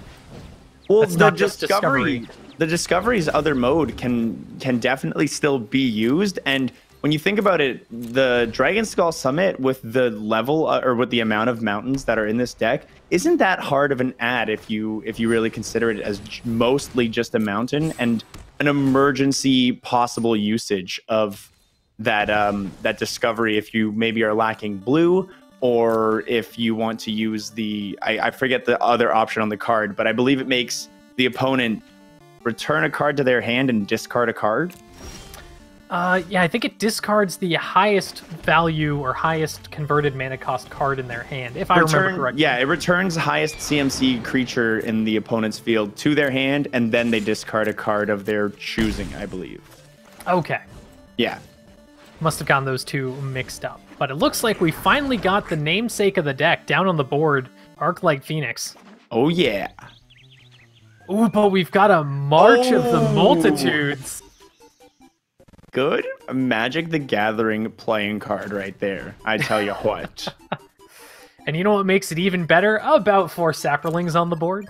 Well, That's not just Discovery. The Discovery's other mode can definitely still be used, and when you think about it, the Dragon Skull Summit with the level or with the amount of mountains that are in this deck isn't that hard of an add if you really consider it as mostly just a mountain and an emergency possible usage of that that Discovery if you maybe are lacking blue, or if you want to use the I forget the other option on the card, but I believe it makes the opponent return a card to their hand and discard a card. Yeah, I think it discards the highest value or highest converted mana cost card in their hand, if I remember correctly. Yeah, it returns highest CMC creature in the opponent's field to their hand, and then they discard a card of their choosing, I believe. Okay. Yeah. Must have gotten those two mixed up. But it looks like we finally got the namesake of the deck down on the board, Arclight Phoenix. Oh, yeah. Ooh, but we've got a March of the Multitudes. Good Magic the Gathering playing card right there. I tell you what. And you know what makes it even better? About 4 Saprolings on the board.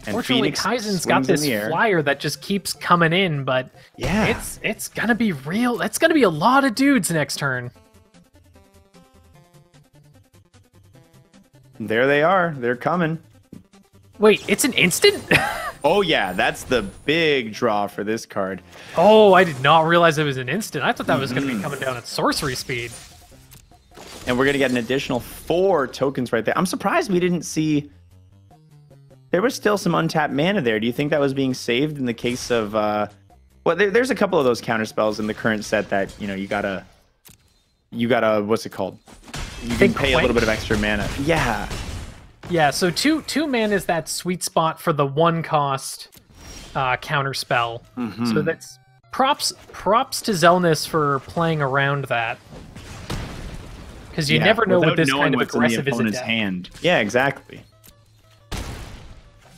Fortunately, Kaizen's got this flyer that just keeps coming in, but yeah, it's gonna be real. It's gonna be a lot of dudes next turn. There they are. They're coming. Wait, it's an instant? Oh yeah, that's the big draw for this card. Oh, I did not realize it was an instant. I thought that was going to be coming down at sorcery speed. And we're going to get an additional 4 tokens right there. I'm surprised we didn't see... There was still some untapped mana there. Do you think that was being saved in the case of Well, there's a couple of those counter spells in the current set that you gotta what's it called? You can pay a little bit of extra mana. Yeah. Yeah. So two mana is that sweet spot for the 1 cost counter spell. So that's props to Zelnus for playing around that. Because you never know what this kind of aggressive is in the hand. Yeah, exactly.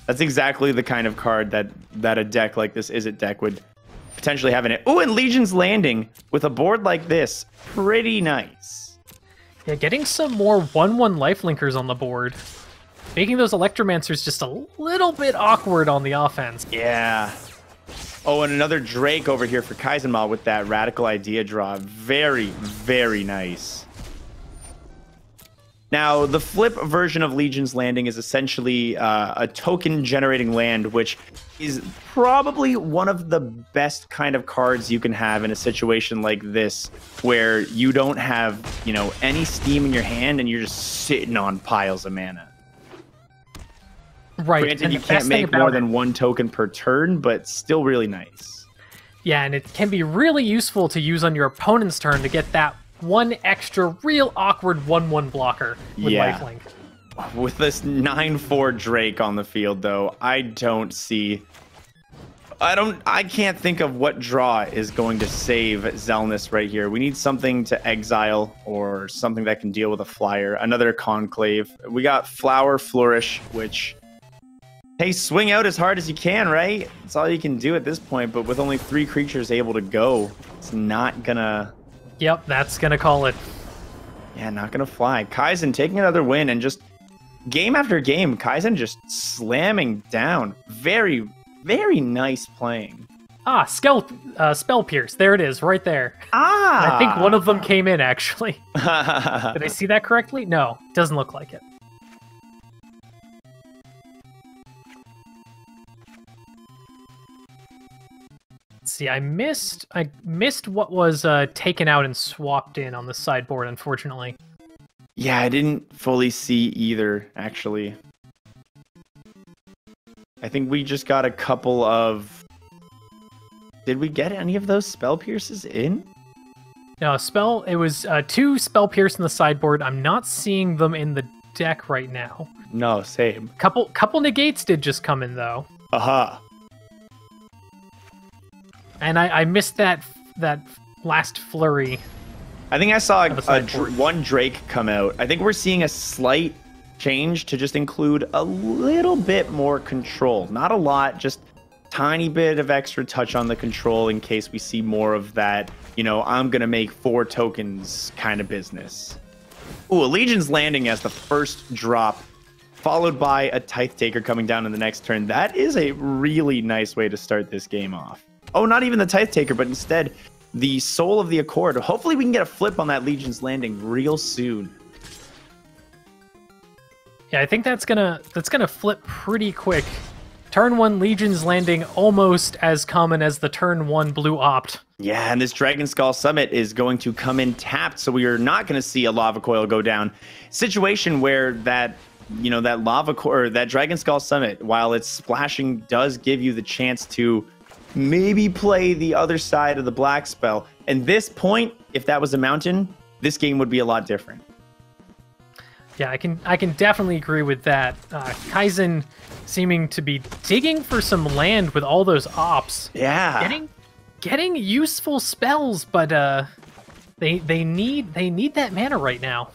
That's exactly the kind of card that a deck like this Izzet deck would potentially have in it. Oh, and Legion's Landing with a board like this, pretty nice. Yeah, getting some more 1/1 lifelinkers on the board, making those Electromancers just a little bit awkward on the offense. Yeah. Oh, and another Drake over here for Kaizenma with that Radical Idea draw. Very, very nice. Now, the flip version of Legion's Landing is essentially a token-generating land, which is probably one of the best kind of cards you can have in a situation like this, where you don't have, any steam in your hand and you're just sitting on piles of mana. Right. Granted, and you can't make more than 1 token per turn, but still really nice. Yeah, and it can be really useful to use on your opponent's turn to get that 1 extra real awkward 1/1 blocker with lifelink. With this 9/4 Drake on the field, though, I can't think of what draw is going to save Zelnus right here. We need something to exile or something that can deal with a flyer. Another Conclave. We got Flower Flourish, which, hey, swing out as hard as you can, right? That's all you can do at this point, but with only 3 creatures able to go, it's not gonna... Yep, that's gonna call it. Yeah, not gonna fly. Kaizen taking another win, and just game after game, Kaizen just slamming down. Very, very nice playing. Spell Pierce. There it is, right there. I think one of them came in, actually. Did I see that correctly? No, doesn't look like it. See, I missed what was taken out and swapped in on the sideboard, unfortunately. Yeah, I didn't fully see either, actually. I think we just got a couple of... Did we get any of those Spell Pierces in? No, it was 2 Spell Pierce in the sideboard. I'm not seeing them in the deck right now. No, same. Couple Negates did just come in, though. Aha. And I missed that last flurry. I think I saw one Drake come out. I think we're seeing a slight change to just include a little bit more control. Not a lot, just tiny bit of extra touch on the control in case we see more of that, I'm going to make 4 tokens kind of business. Ooh, a Legion's Landing as the first drop, followed by a Tithe Taker coming down in the next turn. That is a really nice way to start this game off. Oh, not even the Tithe Taker, but instead the Soul of the Accord. Hopefully we can get a flip on that Legion's Landing real soon. Yeah, I think that's gonna flip pretty quick. Turn 1 Legion's Landing almost as common as the turn 1 Blue Opt. Yeah, and this Dragonskull Summit is going to come in tapped, so we are not going to see a Lava Coil go down. Situation where that Lava Coil, or that Dragonskull Summit, while it's splashing, does give you the chance to maybe play the other side of the black spell. And this point, if that was a mountain, this game would be a lot different. Yeah, I can definitely agree with that. Kaizen seeming to be digging for some land with all those ops. Yeah. Getting useful spells, but they need that mana right now.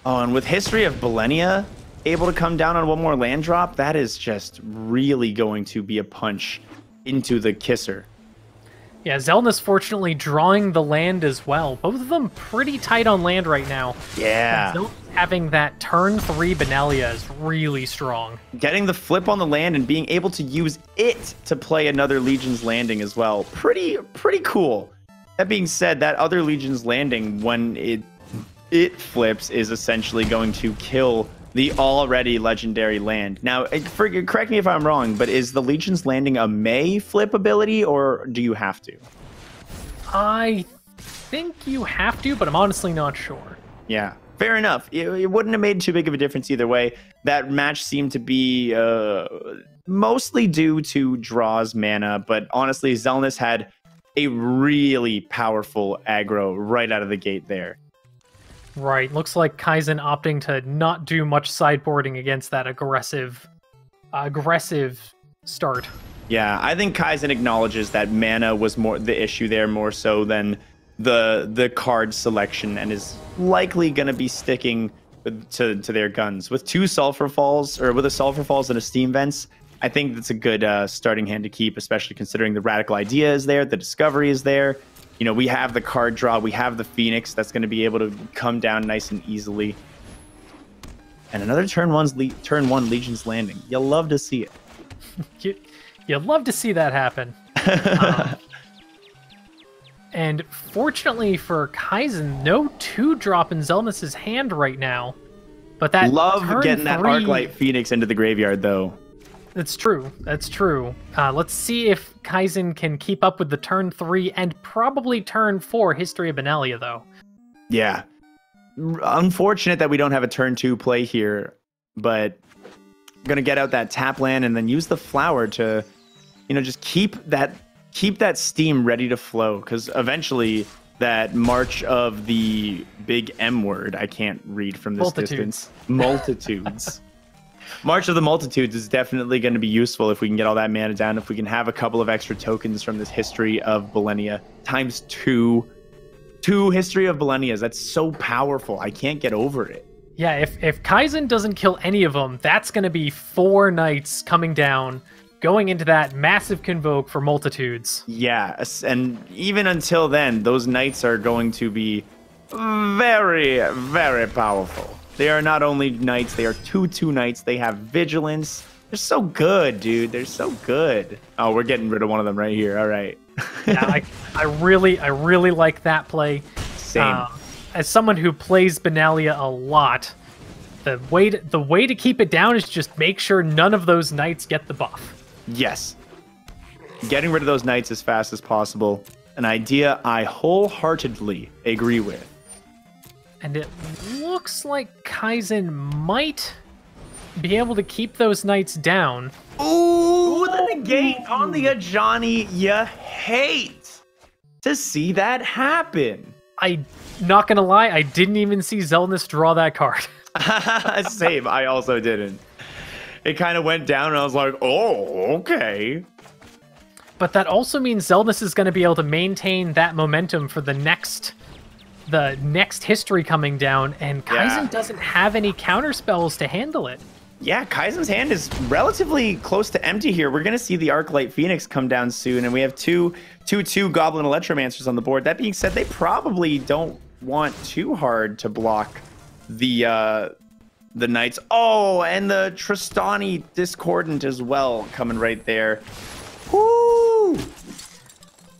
Oh, and with History of Belenia able to come down on 1 more land drop, that is just really going to be a punch into the kisser. Yeah, Zelnus fortunately drawing the land as well. Both of them pretty tight on land right now. Yeah. Zelnus having that turn 3 Benalia is really strong. Getting the flip on the land and being able to use it to play another Legion's Landing as well. Pretty cool. That being said, that other Legion's Landing, when it flips, is essentially going to kill the already legendary land. Now, correct me if I'm wrong, but is the Legion's Landing a May flip ability, or do you have to? I think you have to, but I'm honestly not sure. Yeah, fair enough. It wouldn't have made too big of a difference either way. That match seemed to be mostly due to draws mana, but honestly, Zelnus had a really powerful aggro right out of the gate there. Right. Looks like Kaizen opting to not do much sideboarding against that aggressive start. Yeah, I think Kaizen acknowledges that mana was more the issue there, more so than the card selection, and is likely going to be sticking to their guns. With two Sulfur Falls, or with a Sulfur Falls and a Steam Vents, I think that's a good starting hand to keep, especially considering the Radical Idea is there, the Discovery is there. You know, we have the card draw, we have the Phoenix that's going to be able to come down nice and easily. And another turn one Legion's Landing. You'll love to see it. You'd love to see that happen. And fortunately for Kaizen, no 2-drop in Zelnus' hand right now. But that love getting that Arclight Phoenix into the graveyard, though. That's true. That's true. Let's see if Kaizen can keep up with the turn 3 and probably turn 4 History of Benalia, though. Yeah. Unfortunate that we don't have a turn 2 play here, but gonna get out that tap land and then use the flower to, you know, just keep that steam ready to flow, because eventually that march of the big M word I can't read from this distance. Multitudes. March of the Multitudes is definitely going to be useful if we can get all that mana down, if we can have a couple of extra tokens from this History of Belenia times 2. 2 History of Belenias. That's so powerful. I can't get over it. Yeah, if Kaizen doesn't kill any of them, that's going to be 4 knights coming down, going into that massive Convoke for Multitudes. Yeah, and even until then, those knights are going to be very, very powerful. They are not only knights, they are 2/2 knights. They have vigilance. They're so good, dude. They're so good. Oh, we're getting rid of one of them right here. All right. Yeah, I really like that play. Same. As someone who plays Benalia a lot, the way to keep it down is just make sure none of those knights get the buff. Yes. Getting rid of those knights as fast as possible. An idea I wholeheartedly agree with. And it looks like Kaizen might be able to keep those knights down. Ooh, the negate on the Ajani. You hate to see that happen. I'm not gonna lie, I didn't even see Zelnus draw that card. Same, I also didn't. It kind of went down and I was like, oh, okay. But that also means Zelnus is going to be able to maintain that momentum for the next history coming down, and Kaizen doesn't have any counter spells to handle it. Yeah, Kaizen's hand is relatively close to empty here. We're going to see the Arclight Phoenix come down soon, and we have 2/2 Goblin Electromancers on the board. That being said, they probably don't want too hard to block the Knights. Oh, and the Tristani Discordant as well coming right there. Woo!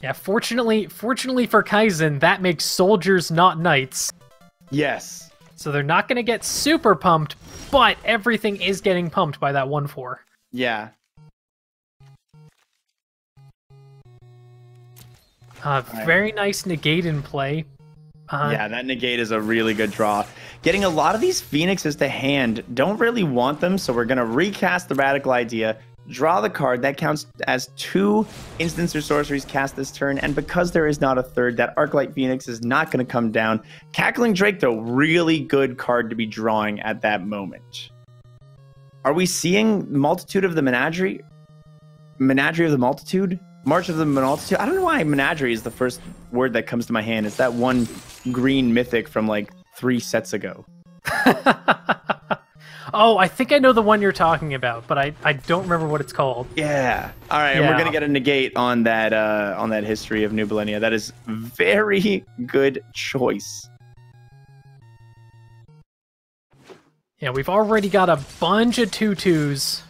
Yeah, fortunately for Kaizen, that makes soldiers, not knights. Yes. So they're not going to get super pumped, but everything is getting pumped by that 1/4. Yeah. Very nice negate in play. Yeah, that negate is a really good draw. Getting a lot of these Phoenixes to hand, don't really want them, so we're going to recast the Radical Idea, draw the card. That counts as 2 instants or sorceries cast this turn, and because there is not a third, that Arclight Phoenix is not going to come down. Cackling Drake, though, really good card to be drawing at that moment. Are we seeing Multitude of the Menagerie? Menagerie of the Multitude? March of the Multitude? I don't know why Menagerie is the first word that comes to my hand. It's that one green mythic from like 3 sets ago. Oh, I think I know the one you're talking about, but I don't remember what it's called. Yeah. All right, and we're gonna get a negate on that History of New Millennia. That is very good choice. Yeah, we've already got a bunch of 2/2s.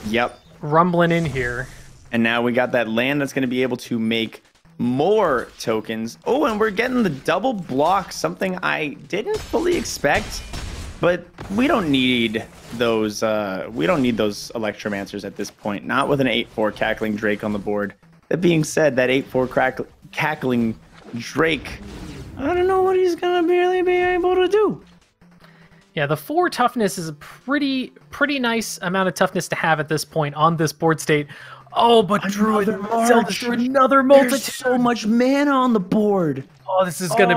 Yep. Rumbling in here. And now we got that land that's gonna be able to make more tokens. Oh, and we're getting the double block, something I didn't fully expect. But we don't need those Electromancers at this point. Not with an 8/4 Cackling Drake on the board. That being said, that 8/4 Cackling Drake, I don't know what he's gonna really be able to do. Yeah, the 4 toughness is a pretty nice amount of toughness to have at this point on this board state. Oh, but Druid Zelda drew another multitude. There's so much mana on the board. Oh, this is gonna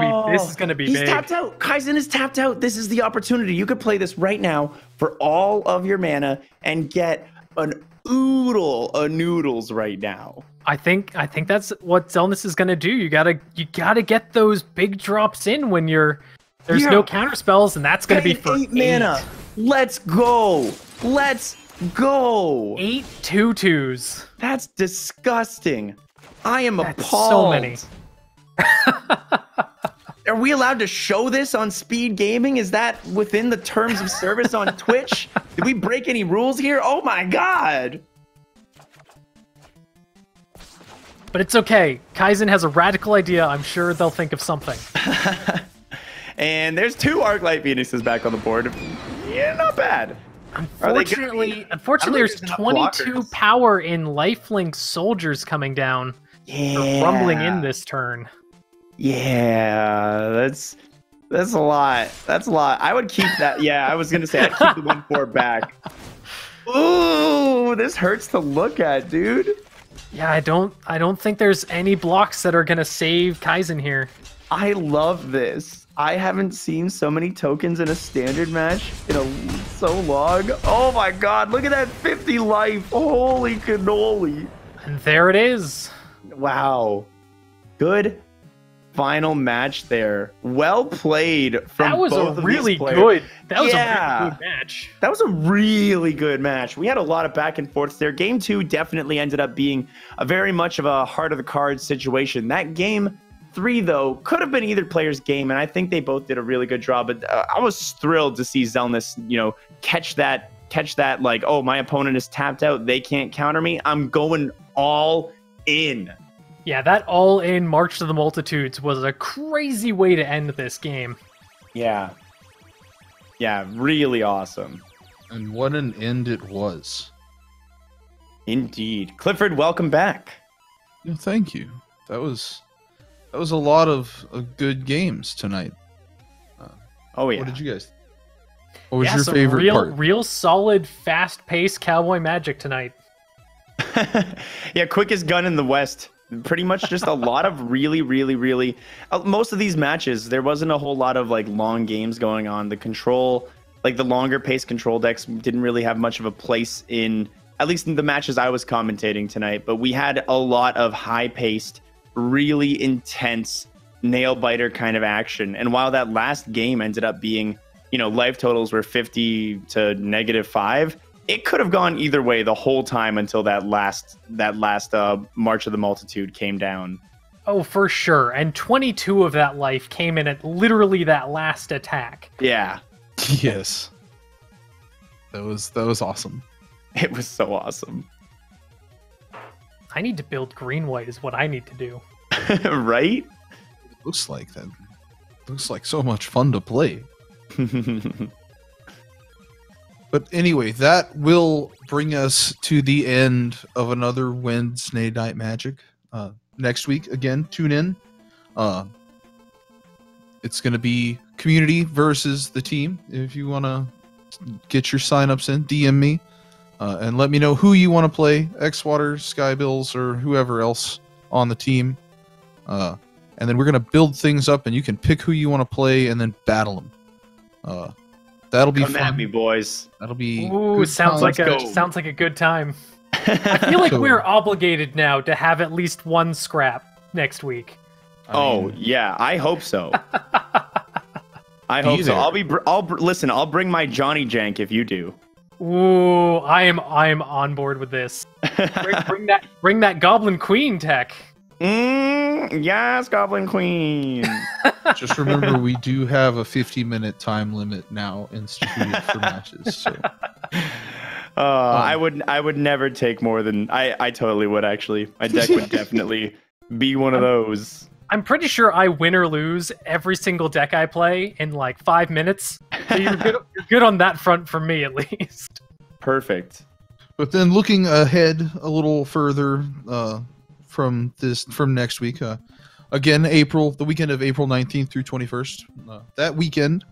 be He's big. tapped out. Kaizen is tapped out. This is the opportunity. You could play this right now for all of your mana and get an oodle of noodles right now. I think that's what Zelnus is gonna do. You gotta get those big drops in when there's no counter spells, and that's gonna be for 8 mana. Let's go. Let's go. 8 2/2s. That's disgusting. I am That's appalled. so many. Are we allowed to show this on Speed Gaming? Is that within the terms of service on Twitch? Did we break any rules here? Oh my god. But it's okay. Kaizen has a radical idea. I'm sure they'll think of something. And there's 2 Arclight Phoenixes back on the board. Yeah, not bad. Unfortunately, there's 22 power in lifelink soldiers coming down. They're rumbling in this turn. Yeah, that's a lot. That's a lot. I would keep that. Yeah, I was gonna say I'd keep the 1/4 back. Ooh, this hurts to look at, dude. Yeah, I don't think there's any blocks that are gonna save Kaizen here. I love this. I haven't seen so many tokens in a standard match in so long. Oh my god, look at that 50 life. Holy cannoli. And there it is. Wow. Good final match there. Well played from That was both a of really these players. good. That was a Yeah. really good match. That was a really good match. We had a lot of back and forths there. Game 2 definitely ended up being a very much of a heart of the cards situation. That game 3, though, could have been either player's game, and I think they both did a really good job. But I was thrilled to see Zelnus, catch that like, oh, my opponent is tapped out. They can't counter me. I'm going all in. Yeah, that all-in March to the Multitudes was a crazy way to end this game. Yeah. Yeah, really awesome. And what an end it was. Indeed. Clifford, welcome back. Yeah, thank you. That was a lot of good games tonight. Oh, yeah. What did you guys? What was Yeah, your some favorite part? real solid, fast-paced cowboy magic tonight. Yeah, quickest gun in the West. Pretty much just a lot of really most of these matches, there wasn't a whole lot of like long games going on. The control, like the longer paced control decks didn't really have much of a place in, at least in the matches I was commentating tonight, but we had a lot of high paced, really intense nail biter kind of action. And while that last game ended up being, life totals were 50 to -5, it could have gone either way the whole time until that last March of the Multitude came down. Oh, for sure. And 22 of that life came in at literally that last attack. Yeah, Yes. That was awesome. it was so awesome. I need to build green-white is what I need to do. Right? Looks like that. Looks like so much fun to play. But anyway, that will bring us to the end of another Wednesday Night Magic. Next week, again, tune in. It's going to be community versus the team. If you want to get your signups in, DM me and let me know who you want to play, X-Water, Skybills, or whoever else on the team. And then we're going to build things up, and you can pick who you want to play and then battle them. That'll be Come fun. at me, boys. That'll be Ooh, good sounds times. like a good time. I feel like So- we're obligated now to have at least one scrap next week. Oh yeah, I hope so. I hope so. there. Listen. I'll bring my Johnny Jank if you do. Ooh, I am on board with this. Bring that Goblin Queen tech. Yes, Goblin Queen. Just remember, we do have a 50-minute time limit now instituted for matches. So I would never take more than I totally would actually. My deck would definitely be one of those. I'm pretty sure I win or lose every single deck I play in like 5 minutes. So you're good on that front for me at least. Perfect. but then looking ahead a little further from next week, again, the weekend of April 19th through 21st, that weekend,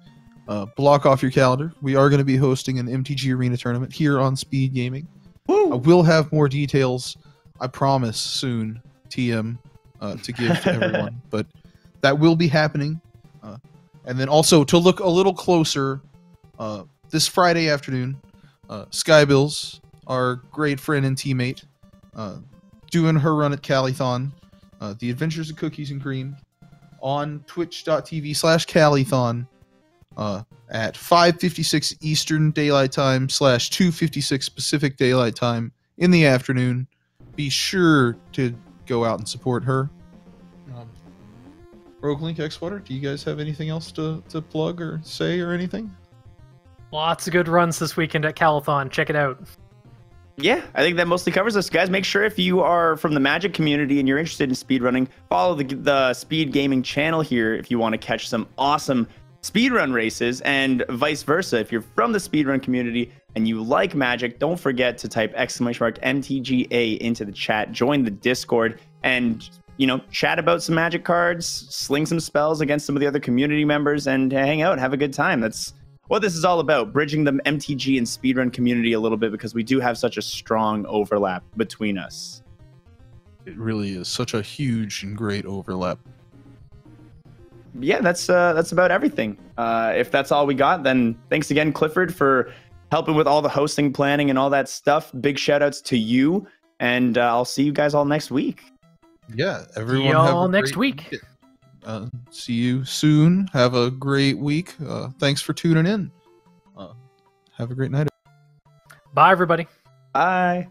block off your calendar. We are going to be hosting an MTG Arena tournament here on Speed Gaming. Woo! We'll have more details I promise soon, TM, to give to everyone. But that will be happening. And then also to look a little closer, this Friday afternoon, Skybills, our great friend and teammate, doing her run at Calithon, The Adventures of Cookies and Cream, on twitch.tv/Calithon at 5:56 Eastern Daylight Time / 2:56 Pacific Daylight Time in the afternoon. Be sure to go out and support her. Roguelink X-Water, do you guys have anything else to plug or say or anything? Lots of good runs this weekend at Calithon. Check it out. Yeah, I think that mostly covers us, guys. Make sure if you are from the Magic community and you're interested in speedrunning, follow the Speed Gaming channel here if you want to catch some awesome speedrun races, and vice versa. If you're from the speedrun community and you like Magic, don't forget to type !MTGA into the chat, join the Discord, and chat about some Magic cards, sling some spells against some of the other community members, and hang out, have a good time. That's what this is all about, bridging the MTG and speedrun community a little bit, because we do have such a strong overlap between us. It really is such a huge and great overlap. Yeah, that's about everything. If that's all we got, then thanks again, Clifford, for helping with all the hosting, planning, and all that stuff. Big shout outs to you, and I'll see you guys all next week. Yeah, everyone. See have y'all a next great week. week. See you soon. Have a great week. Thanks for tuning in. Have a great night. Bye, everybody. Bye.